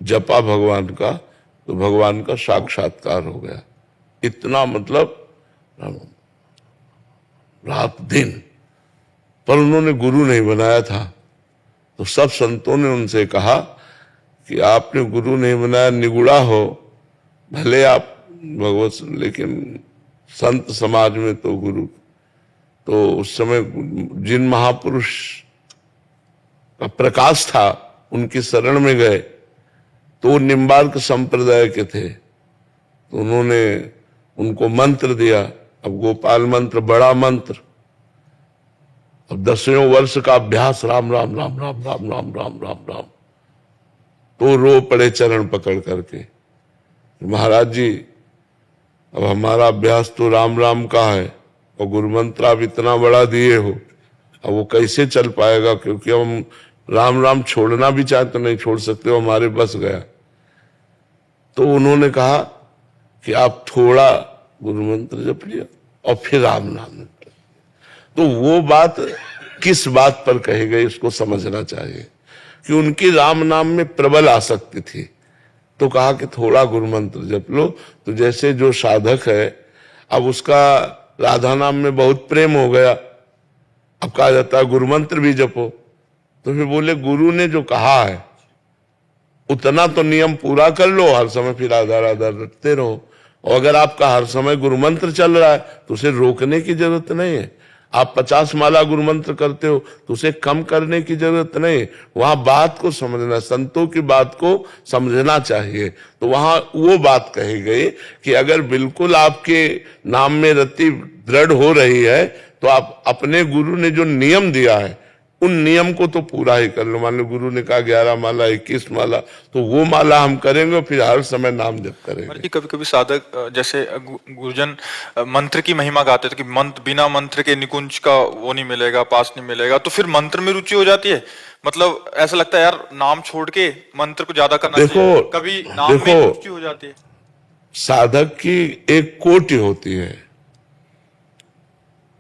जपा भगवान का, तो भगवान का साक्षात्कार हो गया। इतना मतलब रात दिन, पर उन्होंने गुरु नहीं बनाया था। तो सब संतों ने उनसे कहा कि आपने गुरु नहीं बनाया, निगुड़ा हो, भले आप भगवत, लेकिन संत समाज में तो गुरु। तो उस समय जिन महापुरुष का प्रकाश था उनकी शरण में गए, तो वो निम्बार्क संप्रदाय के थे, तो उन्होंने उनको मंत्र दिया। अब गोपाल मंत्र बड़ा मंत्र, अब 10वें वर्ष का अभ्यास, राम राम राम राम राम राम राम राम राम, तो रो पड़े चरण पकड़ करके, महाराज जी अब हमारा अभ्यास तो राम राम का है और गुरु मंत्र आप इतना बड़ा दिए हो, अब वो कैसे चल पाएगा, क्योंकि हम राम राम छोड़ना भी चाहे तो नहीं छोड़ सकते, वो हमारे बस गया। तो उन्होंने कहा कि आप थोड़ा गुरु मंत्र जप लिया और फिर राम नाम। तो वो बात किस बात पर कही गई उसको समझना चाहिए कि उनकी राम नाम में प्रबल आसक्ति थी, तो कहा कि थोड़ा गुरु मंत्र जप लो। तो जैसे जो साधक है, अब उसका राधा नाम में बहुत प्रेम हो गया, अब कहा जाता है गुरु मंत्र भी जपो, तो फिर बोले गुरु ने जो कहा है उतना तो नियम पूरा कर लो, हर समय फिर राधा राधा रटते रहो। और अगर आपका हर समय गुरु मंत्र चल रहा है तो उसे रोकने की जरूरत नहीं है। आप 50 माला गुरु मंत्र करते हो तो उसे कम करने की जरूरत नहीं। वहां बात को समझना, संतों की बात को समझना चाहिए। तो वहां वो बात कही गई कि अगर बिल्कुल आपके नाम में रति दृढ़ हो रही है तो आप अपने गुरु ने जो नियम दिया है उन नियम को तो पूरा ही कर लो। मान लो गुरु ने कहा 11 माला 21 माला, तो वो माला हम करेंगे, फिर हर समय नाम जप करेंगे। कभी कभी साधक जैसे गुरुजन मंत्र की महिमा गाते थे कि मंत्र, बिना मंत्र के निकुंज का वो नहीं मिलेगा, पास नहीं मिलेगा, तो फिर मंत्र में रुचि हो जाती है। मतलब ऐसा लगता है यार नाम छोड़ के मंत्र को ज्यादा करना चाहिए, कभी नाम में रुचि हो जाती है। साधक की एक कोटि होती है,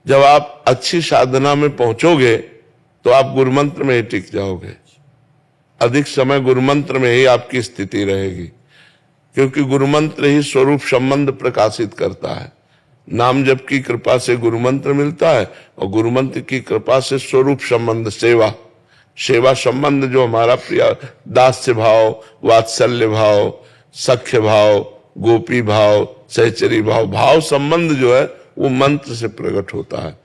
जब आप अच्छी साधना में पहुंचोगे तो आप गुरुमंत्र में ही टिक जाओगे, अधिक समय गुरुमंत्र में ही आपकी स्थिति रहेगी, क्योंकि गुरुमंत्र ही स्वरूप संबंध प्रकाशित करता है। नाम जप की कृपा से गुरुमंत्र मिलता है और गुरुमंत्र की कृपा से स्वरूप संबंध सेवा, सेवा संबंध जो हमारा प्रिय दास्य भाव, वात्सल्य भाव, सख्य भाव, गोपी भाव, सहचरी भाव, भाव संबंध जो है वो मंत्र से प्रकट होता है।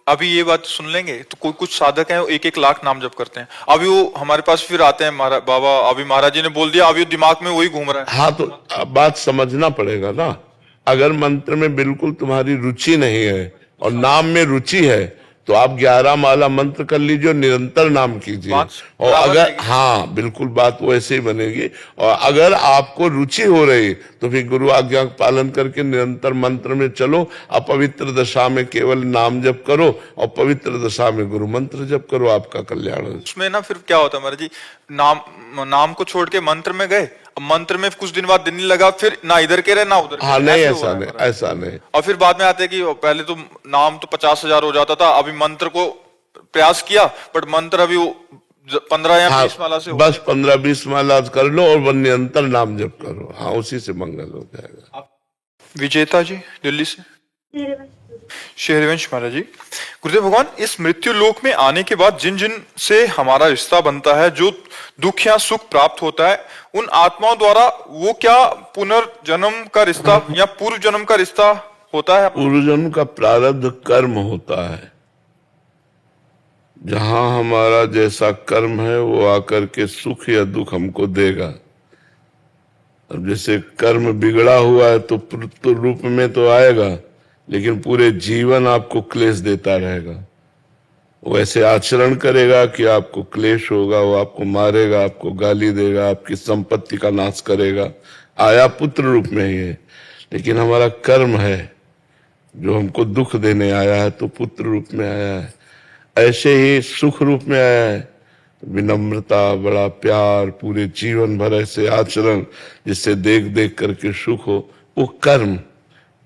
अभी ये बात सुन लेंगे तो कोई कुछ साधक हैं वो 1-1 लाख नाम जप करते हैं, अभी वो हमारे पास फिर आते हैं बाबा अभी महाराज जी ने बोल दिया, अभी दिमाग में वही घूम रहा है। हाँ, तो अब बात समझना पड़ेगा ना। अगर मंत्र में बिल्कुल तुम्हारी रुचि नहीं है और नाम में रुचि है तो आप 11 माला मंत्र कर लीजिए और निरंतर नाम कीजिए। और अगर, हाँ बिल्कुल बात वो ऐसे ही बनेगी। और अगर आपको रुचि हो रही तो फिर गुरु आज्ञा का पालन करके निरंतर मंत्र में चलो। अपवित्र दशा में केवल नाम जप करो और पवित्र दशा में गुरु मंत्र जप करो, आपका कल्याण हो। उसमें ना फिर क्या होता है महाराज जी, नाम को छोड़ के मंत्र में गए, अब मंत्र में कुछ दिन बाद दिन नहीं लगा, फिर ना इधर के रहे ना उधर। हाँ नहीं, ऐसा नहीं, ऐसा नहीं। और फिर बाद में आते हैं कि पहले तो नाम तो 50,000 हो जाता था, अभी मंत्र को प्रयास किया बट मंत्र अभी 15 या 20 माला से बस 15-20 माला कर लो और निरंतर नाम जप करो। हाँ, उसी से मंगल हो जाएगा। विजेता जी दिल्ली से, शेरवंश महाराज जी, गुरुदेव भगवान, इस मृत्यु लोक में आने के बाद जिन जिन से हमारा रिश्ता बनता है, जो दुख या सुख प्राप्त होता है, उन आत्माओं द्वारा वो क्या पुनर्जन्म का रिश्ता या पूर्व जन्म का रिश्ता होता है? पूर्व जन्म का प्रारब्ध कर्म होता है। जहां हमारा जैसा कर्म है वो आकर के सुख या दुख हमको देगा। अब जैसे कर्म बिगड़ा हुआ है तो रूप में तो आएगा, लेकिन पूरे जीवन आपको क्लेश देता रहेगा। वो ऐसे आचरण करेगा कि आपको क्लेश होगा, वो आपको मारेगा, आपको गाली देगा, आपकी संपत्ति का नाश करेगा। आया पुत्र रूप में ही है, लेकिन हमारा कर्म है जो हमको दुख देने आया है तो पुत्र रूप में आया है। ऐसे ही सुख रूप में आया है, विनम्रता, बड़ा प्यार, पूरे जीवन भर ऐसे आचरण जिससे देख देख करके सुख हो, वो कर्म।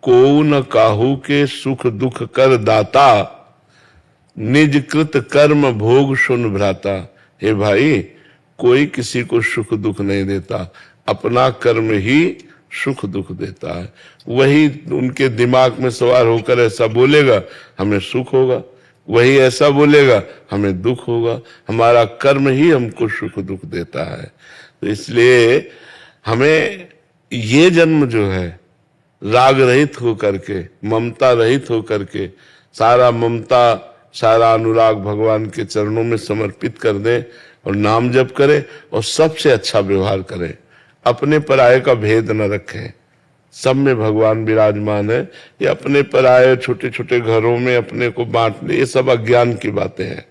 को न काहू के सुख दुख कर दाता, निज कृत कर्म भोग सुन भ्राता। हे भाई, कोई किसी को सुख दुख नहीं देता, अपना कर्म ही सुख दुख देता है। वही उनके दिमाग में सवार होकर ऐसा बोलेगा हमें सुख होगा, वही ऐसा बोलेगा हमें दुख होगा। हमारा कर्म ही हमको सुख दुख देता है। तो इसलिए हमें ये जन्म जो है राग रहित होकर के, ममता रहित होकर के, सारा ममता सारा अनुराग भगवान के चरणों में समर्पित कर दें और नाम जप करें और सबसे अच्छा व्यवहार करें। अपने पराये का भेद न रखें। सब में भगवान विराजमान है। ये अपने पराये छोटे छोटे घरों में अपने को बांटने, ये सब अज्ञान की बातें हैं।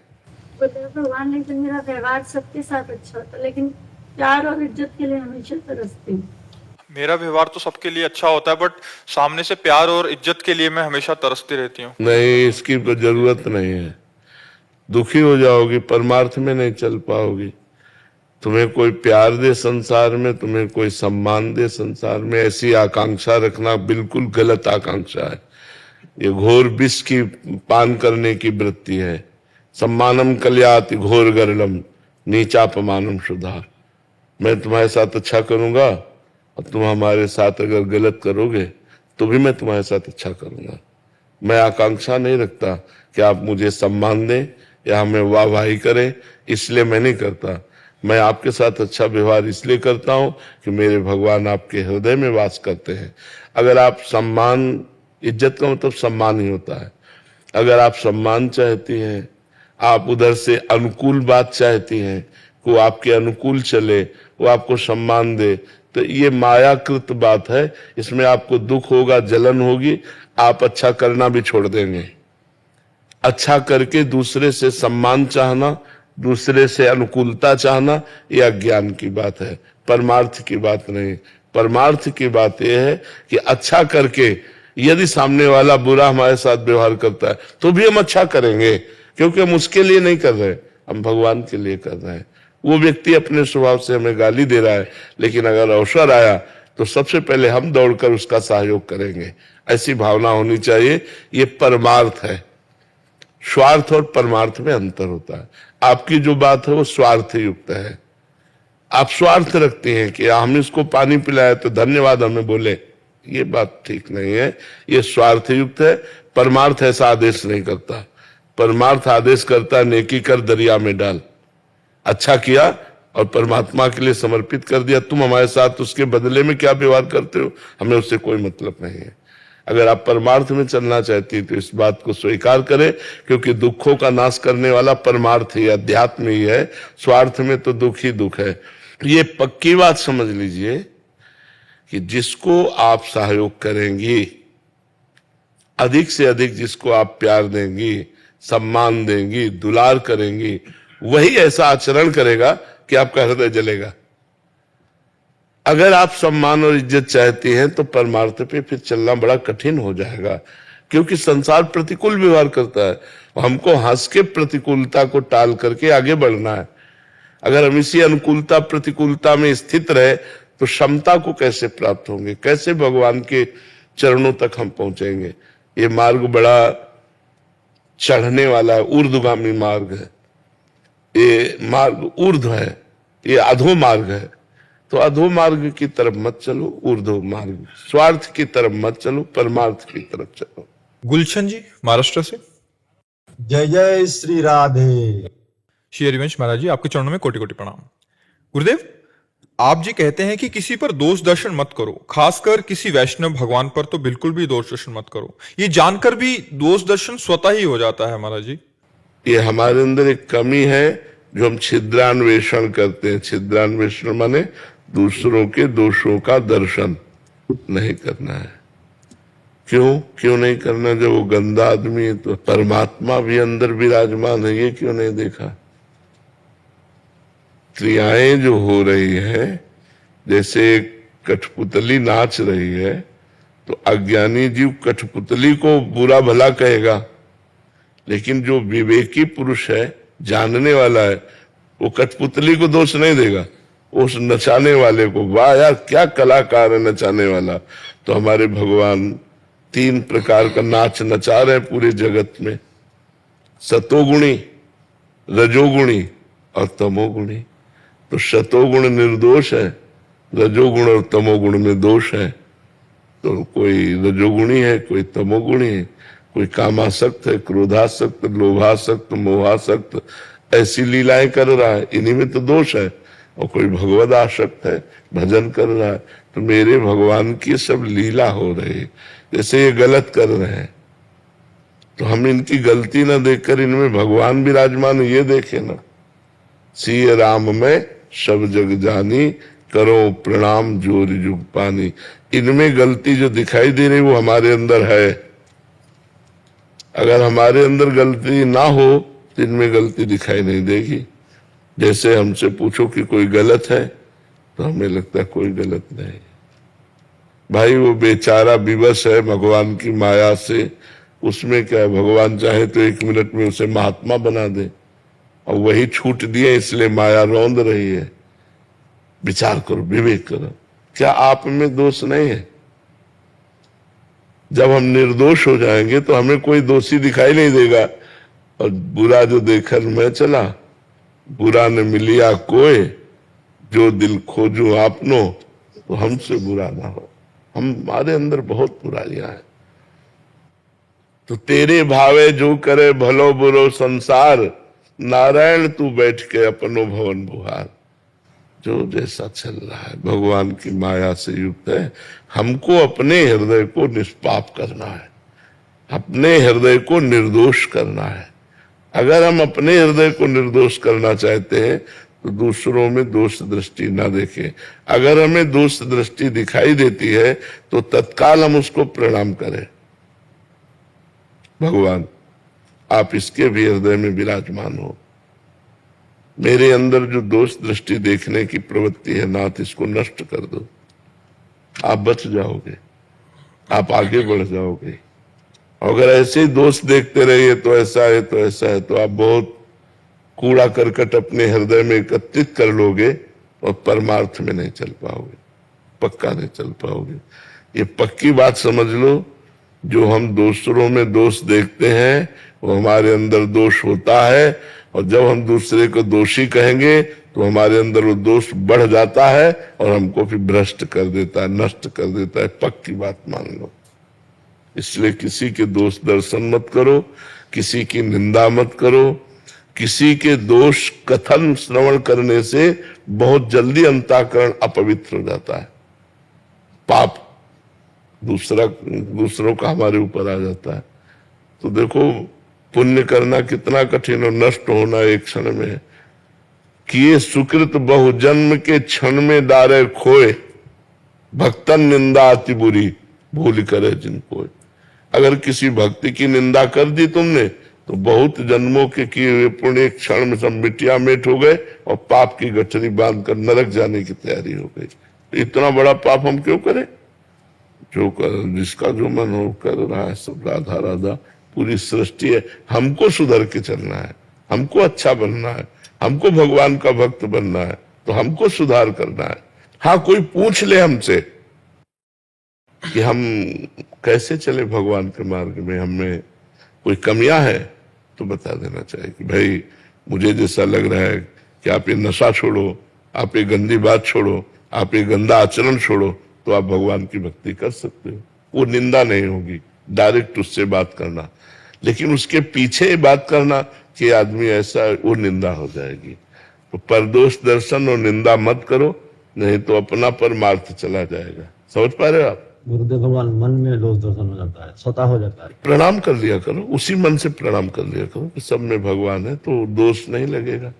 भगवान ने मेरा व्यवहार सबके साथ अच्छा होता, लेकिन प्यार और इज्जत के लिए हमेशा तरसती हूँ। मेरा व्यवहार तो सबके लिए अच्छा होता है, बट सामने से प्यार और इज्जत के लिए मैं हमेशा तरसती रहती हूँ। नहीं, इसकी जरूरत नहीं है। दुखी हो जाओगी, परमार्थ में नहीं चल पाओगी। तुम्हें कोई प्यार दे संसार में, तुम्हें कोई सम्मान दे संसार में, ऐसी आकांक्षा रखना बिल्कुल गलत आकांक्षा है। ये घोर विष की पान करने की वृत्ति है। सम्मानम कल्याति घोर गरलम नीचापमानम सुधा। मैं तुम्हारे साथ अच्छा करूंगा और तुम हमारे साथ अगर गलत करोगे तो भी मैं तुम्हारे साथ अच्छा करूंगा। मैं आकांक्षा नहीं रखता कि आप मुझे सम्मान दें या हमें वाहवाही करें, इसलिए मैं नहीं करता। मैं आपके साथ अच्छा व्यवहार इसलिए करता हूं कि मेरे भगवान आपके हृदय में वास करते हैं। अगर आप सम्मान, इज्जत का मतलब सम्मान ही होता है। अगर आप सम्मान चाहती हैं, आप उधर से अनुकूल बात चाहती हैं, वो आपके अनुकूल चले, वो आपको सम्मान दे, तो ये मायाकृत बात है। इसमें आपको दुख होगा, जलन होगी, आप अच्छा करना भी छोड़ देंगे। अच्छा करके दूसरे से सम्मान चाहना, दूसरे से अनुकूलता चाहना, यह अज्ञान की बात है, परमार्थ की बात नहीं। परमार्थ की बात यह है कि अच्छा करके यदि सामने वाला बुरा हमारे साथ व्यवहार करता है तो भी हम अच्छा करेंगे, क्योंकि हम उसके लिए नहीं कर रहे, हम भगवान के लिए कर रहे हैं। वो व्यक्ति अपने स्वभाव से हमें गाली दे रहा है, लेकिन अगर अवसर आया तो सबसे पहले हम दौड़कर उसका सहयोग करेंगे। ऐसी भावना होनी चाहिए। ये परमार्थ है। स्वार्थ और परमार्थ में अंतर होता है। आपकी जो बात है वो स्वार्थ युक्त है। आप स्वार्थ रखते हैं कि हम इसको पानी पिलाया तो धन्यवाद हमें बोले, ये बात ठीक नहीं है, ये स्वार्थ युक्त है। परमार्थ ऐसा आदेश नहीं करता। परमार्थ आदेश करता है नेकी कर दरिया में डाल। अच्छा किया और परमात्मा के लिए समर्पित कर दिया। तुम हमारे साथ उसके बदले में क्या व्यवहार करते हो, हमें उससे कोई मतलब नहीं है। अगर आप परमार्थ में चलना चाहती है तो इस बात को स्वीकार करें, क्योंकि दुखों का नाश करने वाला परमार्थ ही अध्यात्म ही है। स्वार्थ में तो दुख ही दुख है। ये पक्की बात समझ लीजिए कि जिसको आप सहयोग करेंगी, अधिक से अधिक जिसको आप प्यार देंगी, सम्मान देंगी, दुलार करेंगी, वही ऐसा आचरण करेगा कि आपका हृदय जलेगा। अगर आप सम्मान और इज्जत चाहती हैं तो परमार्थ पे फिर चलना बड़ा कठिन हो जाएगा, क्योंकि संसार प्रतिकूल व्यवहार करता है। हमको हंस के प्रतिकूलता को टाल करके आगे बढ़ना है। अगर हम इसी अनुकूलता प्रतिकूलता में स्थित रहे तो क्षमता को कैसे प्राप्त होंगे, कैसे भगवान के चरणों तक हम पहुंचेंगे। ये मार्ग बड़ा चढ़ने वाला है, ऊर्ध्वगामी मार्ग है। ये मार्ग ऊर्ध्व है, ये अधो मार्ग है। तो अधो मार्ग की तरफ मत चलो, ऊर्ध्व मार्ग, स्वार्थ की तरफ मत चलो, परमार्थ की तरफ चलो। गुलशन जी महाराष्ट्र से। जय जय श्री राधे। श्री हरिवंश महाराज जी, आपके चरणों में कोटि कोटि प्रणाम। गुरुदेव, आप जी कहते हैं कि किसी पर दोष दर्शन मत करो, खासकर किसी वैष्णव भगवान पर तो बिल्कुल भी दोष दर्शन मत करो। ये जानकर भी दोष दर्शन स्वतः ही हो जाता है महाराज जी। ये हमारे अंदर एक कमी है जो हम छिद्रान्वेषण करते हैं। छिद्रान्वेषण माने दूसरों के दोषों का दर्शन नहीं करना है। क्यों नहीं करना? जब वो गंदा आदमी है तो परमात्मा भी अंदर विराजमान है, ये क्यों नहीं देखा? क्रियाएं जो हो रही है, जैसे कठपुतली नाच रही है तो अज्ञानी जीव कठपुतली को बुरा भला कहेगा, लेकिन जो विवेकी पुरुष है, जानने वाला है, वो कठपुतली को दोष नहीं देगा, उस नचाने वाले को। वाह यार, क्या कलाकार है नचाने वाला। तो हमारे भगवान 3 प्रकार का नाच नचा रहे हैं पूरे जगत में, सतोगुणी, रजोगुणी और तमोगुणी। तो सतोगुण निर्दोष है, रजोगुण और तमोगुण में दोष है। तो कोई रजोगुणी है, कोई तमोगुणी है, कोई कामासक्त है, क्रोधासक्त, लोभासक्त, मोहासक्त, ऐसी लीलाएं कर रहा है, इन्हीं में तो दोष है। और कोई भगवद आसक्त है, भजन कर रहा है। तो मेरे भगवान की सब लीला हो रही है। जैसे ये गलत कर रहे हैं तो हम इनकी गलती ना देखकर इनमें भगवान विराजमान ये देखे ना। सिय राम में सब जग जानी, करो प्रणाम जोर जुग पानी। इनमें गलती जो दिखाई दे रही वो हमारे अंदर है। अगर हमारे अंदर गलती ना हो तो इनमें गलती दिखाई नहीं देगी। जैसे हमसे पूछो कि कोई गलत है तो हमें लगता है कोई गलत नहीं। भाई वो बेचारा विवश है भगवान की माया से, उसमें क्या है? भगवान चाहे तो 1 मिनट में उसे महात्मा बना दे, और वही छूट दिए इसलिए माया रौंद रही है। विचार करो, विवेक करो, क्या आप में दोष नहीं है? जब हम निर्दोष हो जाएंगे तो हमें कोई दोषी दिखाई नहीं देगा। और बुरा जो देखकर मैं चला, बुरा न मिलिया कोई, जो दिल खोजू आपनो, तो हमसे बुरा ना हो। हमारे अंदर बहुत बुराइयां हैं। तो तेरे भावे जो करे भलो बुरो संसार, नारायण तू बैठ के अपनो भवन बुहार। जो जैसा चल रहा है भगवान की माया से युक्त है। हमको अपने हृदय को निष्पाप करना है, अपने हृदय को निर्दोष करना है। अगर हम अपने हृदय को निर्दोष करना चाहते हैं तो दूसरों में दोष दृष्टि ना देखें। अगर हमें दोष दृष्टि दिखाई देती है तो तत्काल हम उसको प्रणाम करें। भगवान आप इसके भी हृदय में विराजमान हो। मेरे अंदर जो दोष दृष्टि देखने की प्रवृत्ति है नाथ, इसको नष्ट कर दो। आप बच जाओगे, आप आगे बढ़ जाओगे। अगर ऐसे ही दोष देखते रहिए तो ऐसा है तो ऐसा है, तो आप बहुत कूड़ा करकट अपने हृदय में एकत्रित कर लोगे और परमार्थ में नहीं चल पाओगे, पक्का नहीं चल पाओगे। ये पक्की बात समझ लो। जो हम दूसरों में दोष देखते हैं वो हमारे अंदर दोष होता है, और जब हम दूसरे को दोषी कहेंगे तो हमारे अंदर वो दोष बढ़ जाता है और हमको फिर भ्रष्ट कर देता है, नष्ट कर देता है। पक्की बात मान लो। इसलिए किसी के दोष दर्शन मत करो, किसी की निंदा मत करो, किसी के दोष कथन श्रवण करने से बहुत जल्दी अंतःकरण अपवित्र हो जाता है, पाप दूसरों का हमारे ऊपर आ जाता है। तो देखो पुण्य करना कितना कठिन और नष्ट होना एक क्षण में है। किए सुकृत बहु जन्म के क्षण में डारे खोए, भक्तन निंदा अति बुरी भूल करे जिनको। अगर किसी भक्ति की निंदा कर दी तुमने तो बहुत जन्मों के किए हुए पुण्य एक क्षण में सब मिट्टिया मेट हो गए और पाप की गठरी बांधकर नरक जाने की तैयारी हो गई। तो इतना बड़ा पाप हम क्यों करें? जो कर जिसका जो मन हो कर रहा है, सब राधा राधा पूरी सृष्टि है। हमको सुधर के चलना है, हमको अच्छा बनना है, हमको भगवान का भक्त बनना है, तो हमको सुधार करना है। हाँ, कोई पूछ ले हमसे कि हम कैसे चले भगवान के मार्ग में, हमें कोई कमियां है तो बता देना चाहिए कि भाई मुझे जैसा लग रहा है कि आप ये नशा छोड़ो, आप ये गंदी बात छोड़ो, आप ये गंदा आचरण छोड़ो, तो आप भगवान की भक्ति कर सकते हो। वो निंदा नहीं होगी, डायरेक्ट उससे बात करना। लेकिन उसके पीछे बात करना कि आदमी ऐसा, वो निंदा हो जाएगी। तो परदोष दर्शन और निंदा मत करो, नहीं तो अपना परमार्थ चला जाएगा। समझ पा रहे हो आप? गुरुदेव भगवान मन में दोष दर्शन हो जाता है, स्वतः हो जाता है। प्रणाम कर लिया करो, उसी मन से प्रणाम कर लिया करो कि सब में भगवान है, तो दोष नहीं लगेगा।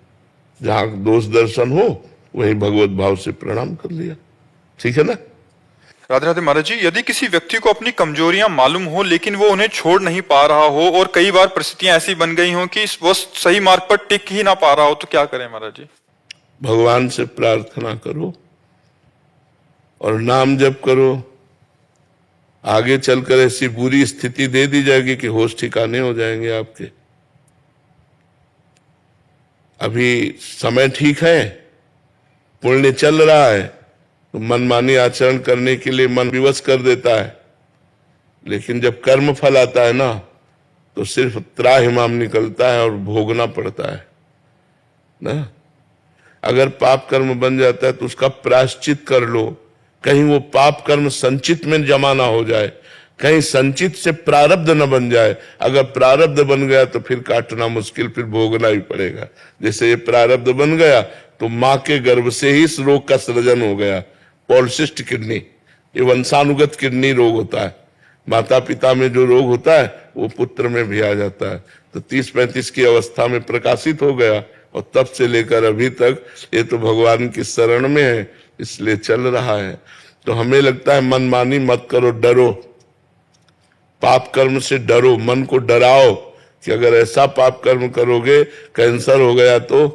जहां दोष दर्शन हो वहीं भगवत भाव से प्रणाम कर लिया, ठीक है ना? राधे राधे महाराज जी, यदि किसी व्यक्ति को अपनी कमजोरियां मालूम हो लेकिन वो उन्हें छोड़ नहीं पा रहा हो और कई बार परिस्थितियां ऐसी बन गई हो कि वो सही मार्ग पर टिक ही ना पा रहा हो, तो क्या करें महाराज जी? भगवान से प्रार्थना करो और नाम जप करो। आगे चलकर ऐसी बुरी स्थिति दे दी जाएगी कि होश ठिकाने हो जाएंगे आपके। अभी समय ठीक है, पुण्य चल रहा है, तो मनमानी आचरण करने के लिए मन विवश कर देता है। लेकिन जब कर्म फल आता है ना, तो सिर्फ त्राहिमाम निकलता है और भोगना पड़ता है ना। अगर पाप कर्म बन जाता है तो उसका प्रायश्चित कर लो, कहीं वो पाप कर्म संचित में जमा ना हो जाए, कहीं संचित से प्रारब्ध न बन जाए। अगर प्रारब्ध बन गया तो फिर काटना मुश्किल, फिर भोगना ही पड़ेगा। जैसे ये प्रारब्ध बन गया तो मां के गर्भ से ही इस रोग का सृजन हो गया, पॉलिसिस्ट किडनी। ये वंशानुगत किडनी रोग होता है, माता पिता में जो रोग होता है वो पुत्र में भी आ जाता है। तो 30-35 की अवस्था में प्रकाशित हो गया और तब से लेकर अभी तक ये तो भगवान की शरण में है, इसलिए चल रहा है। तो हमें लगता है मनमानी मत करो, डरो, पाप कर्म से डरो, मन को डराओ कि अगर ऐसा पाप कर्म करोगे, कैंसर हो गया तो,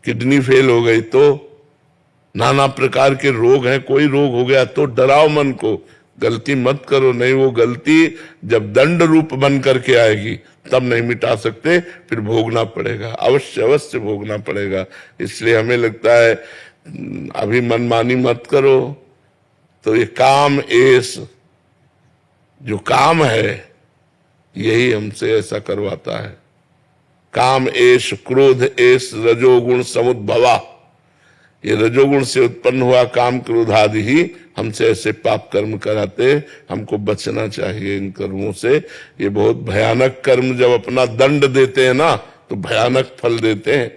किडनी फेल हो गई तो, नाना प्रकार के रोग हैं, कोई रोग हो गया तो डराओ मन को। गलती मत करो, नहीं वो गलती जब दंड रूप बन करके आएगी तब नहीं मिटा सकते, फिर भोगना पड़ेगा, अवश्य अवश्य भोगना पड़ेगा। इसलिए हमें लगता है अभी मनमानी मत करो। तो ये काम एस, जो काम है यही हमसे ऐसा करवाता है। काम एश, क्रोध एश, रजोगुण समुद्भवा। ये रजोगुण से उत्पन्न हुआ काम क्रोध आदि ही हमसे ऐसे पाप कर्म कराते। हमको बचना चाहिए इन कर्मों से। ये बहुत भयानक कर्म जब अपना दंड देते हैं ना, तो भयानक फल देते हैं।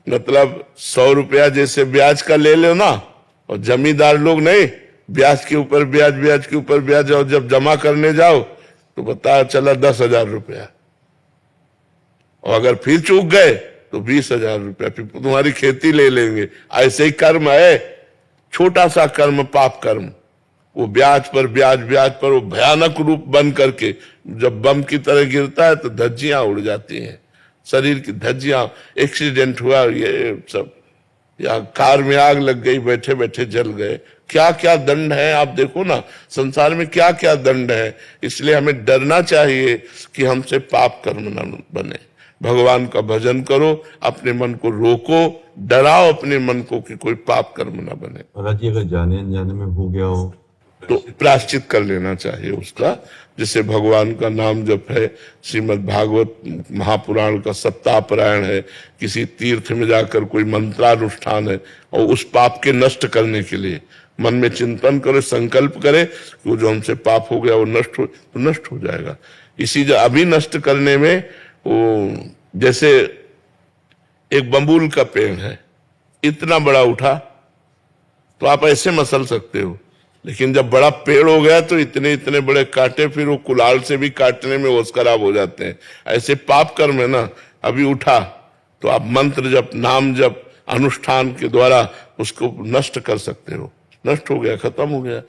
मतलब 100 रुपया जैसे ब्याज का ले लो ना, और जमींदार लोग नहीं, ब्याज के ऊपर ब्याज, ब्याज के ऊपर ब्याज, और जब जमा करने जाओ तो पता चला 10,000 रुपया, और अगर फिर चूक गए तो 20,000 रुपया, फिर तुम्हारी खेती ले लेंगे। ऐसे ही कर्म है, छोटा सा कर्म पाप कर्म, वो ब्याज पर ब्याज, ब्याज पर वो भयानक रूप बन करके जब बम की तरह गिरता है तो धज्जियां उड़ जाती हैं, शरीर की धज्जियां। एक्सीडेंट हुआ ये सब, या कार में आग लग गई, बैठे बैठे जल गए। क्या क्या दंड है आप देखो ना, संसार में क्या क्या दंड है। इसलिए हमें डरना चाहिए कि हमसे पाप कर्म न बने। भगवान का भजन करो, अपने मन को रोको, डराओ अपने मन को कि कोई पाप कर्म न बने। महाराज जी, अगर जाने अनजाने में हो गया हो तो प्रायश्चित कर लेना चाहिए उसका। जैसे भगवान का नाम जप है, श्रीमद् भागवत महापुराण का सप्ताहपारायण है, किसी तीर्थ में जाकर कोई मंत्रानुष्ठान है, और उस पाप के नष्ट करने के लिए मन में चिंतन करे, संकल्प करे कि वो जो हमसे पाप हो गया वो नष्ट हो, तो नष्ट हो जाएगा। इसी अभी नष्ट करने में वो जैसे एक बम्बूल का पेड़ है, इतना बड़ा उठा तो आप ऐसे मसल सकते हो, लेकिन जब बड़ा पेड़ हो गया तो इतने इतने बड़े कांटे, फिर वो कुलाल से भी काटने में होश खराब हो जाते हैं। ऐसे पाप कर्म है ना, अभी उठा तो आप मंत्र जप, नाम जप, अनुष्ठान के द्वारा उसको नष्ट कर सकते हो। नष्ट हो गया, खत्म हो गया।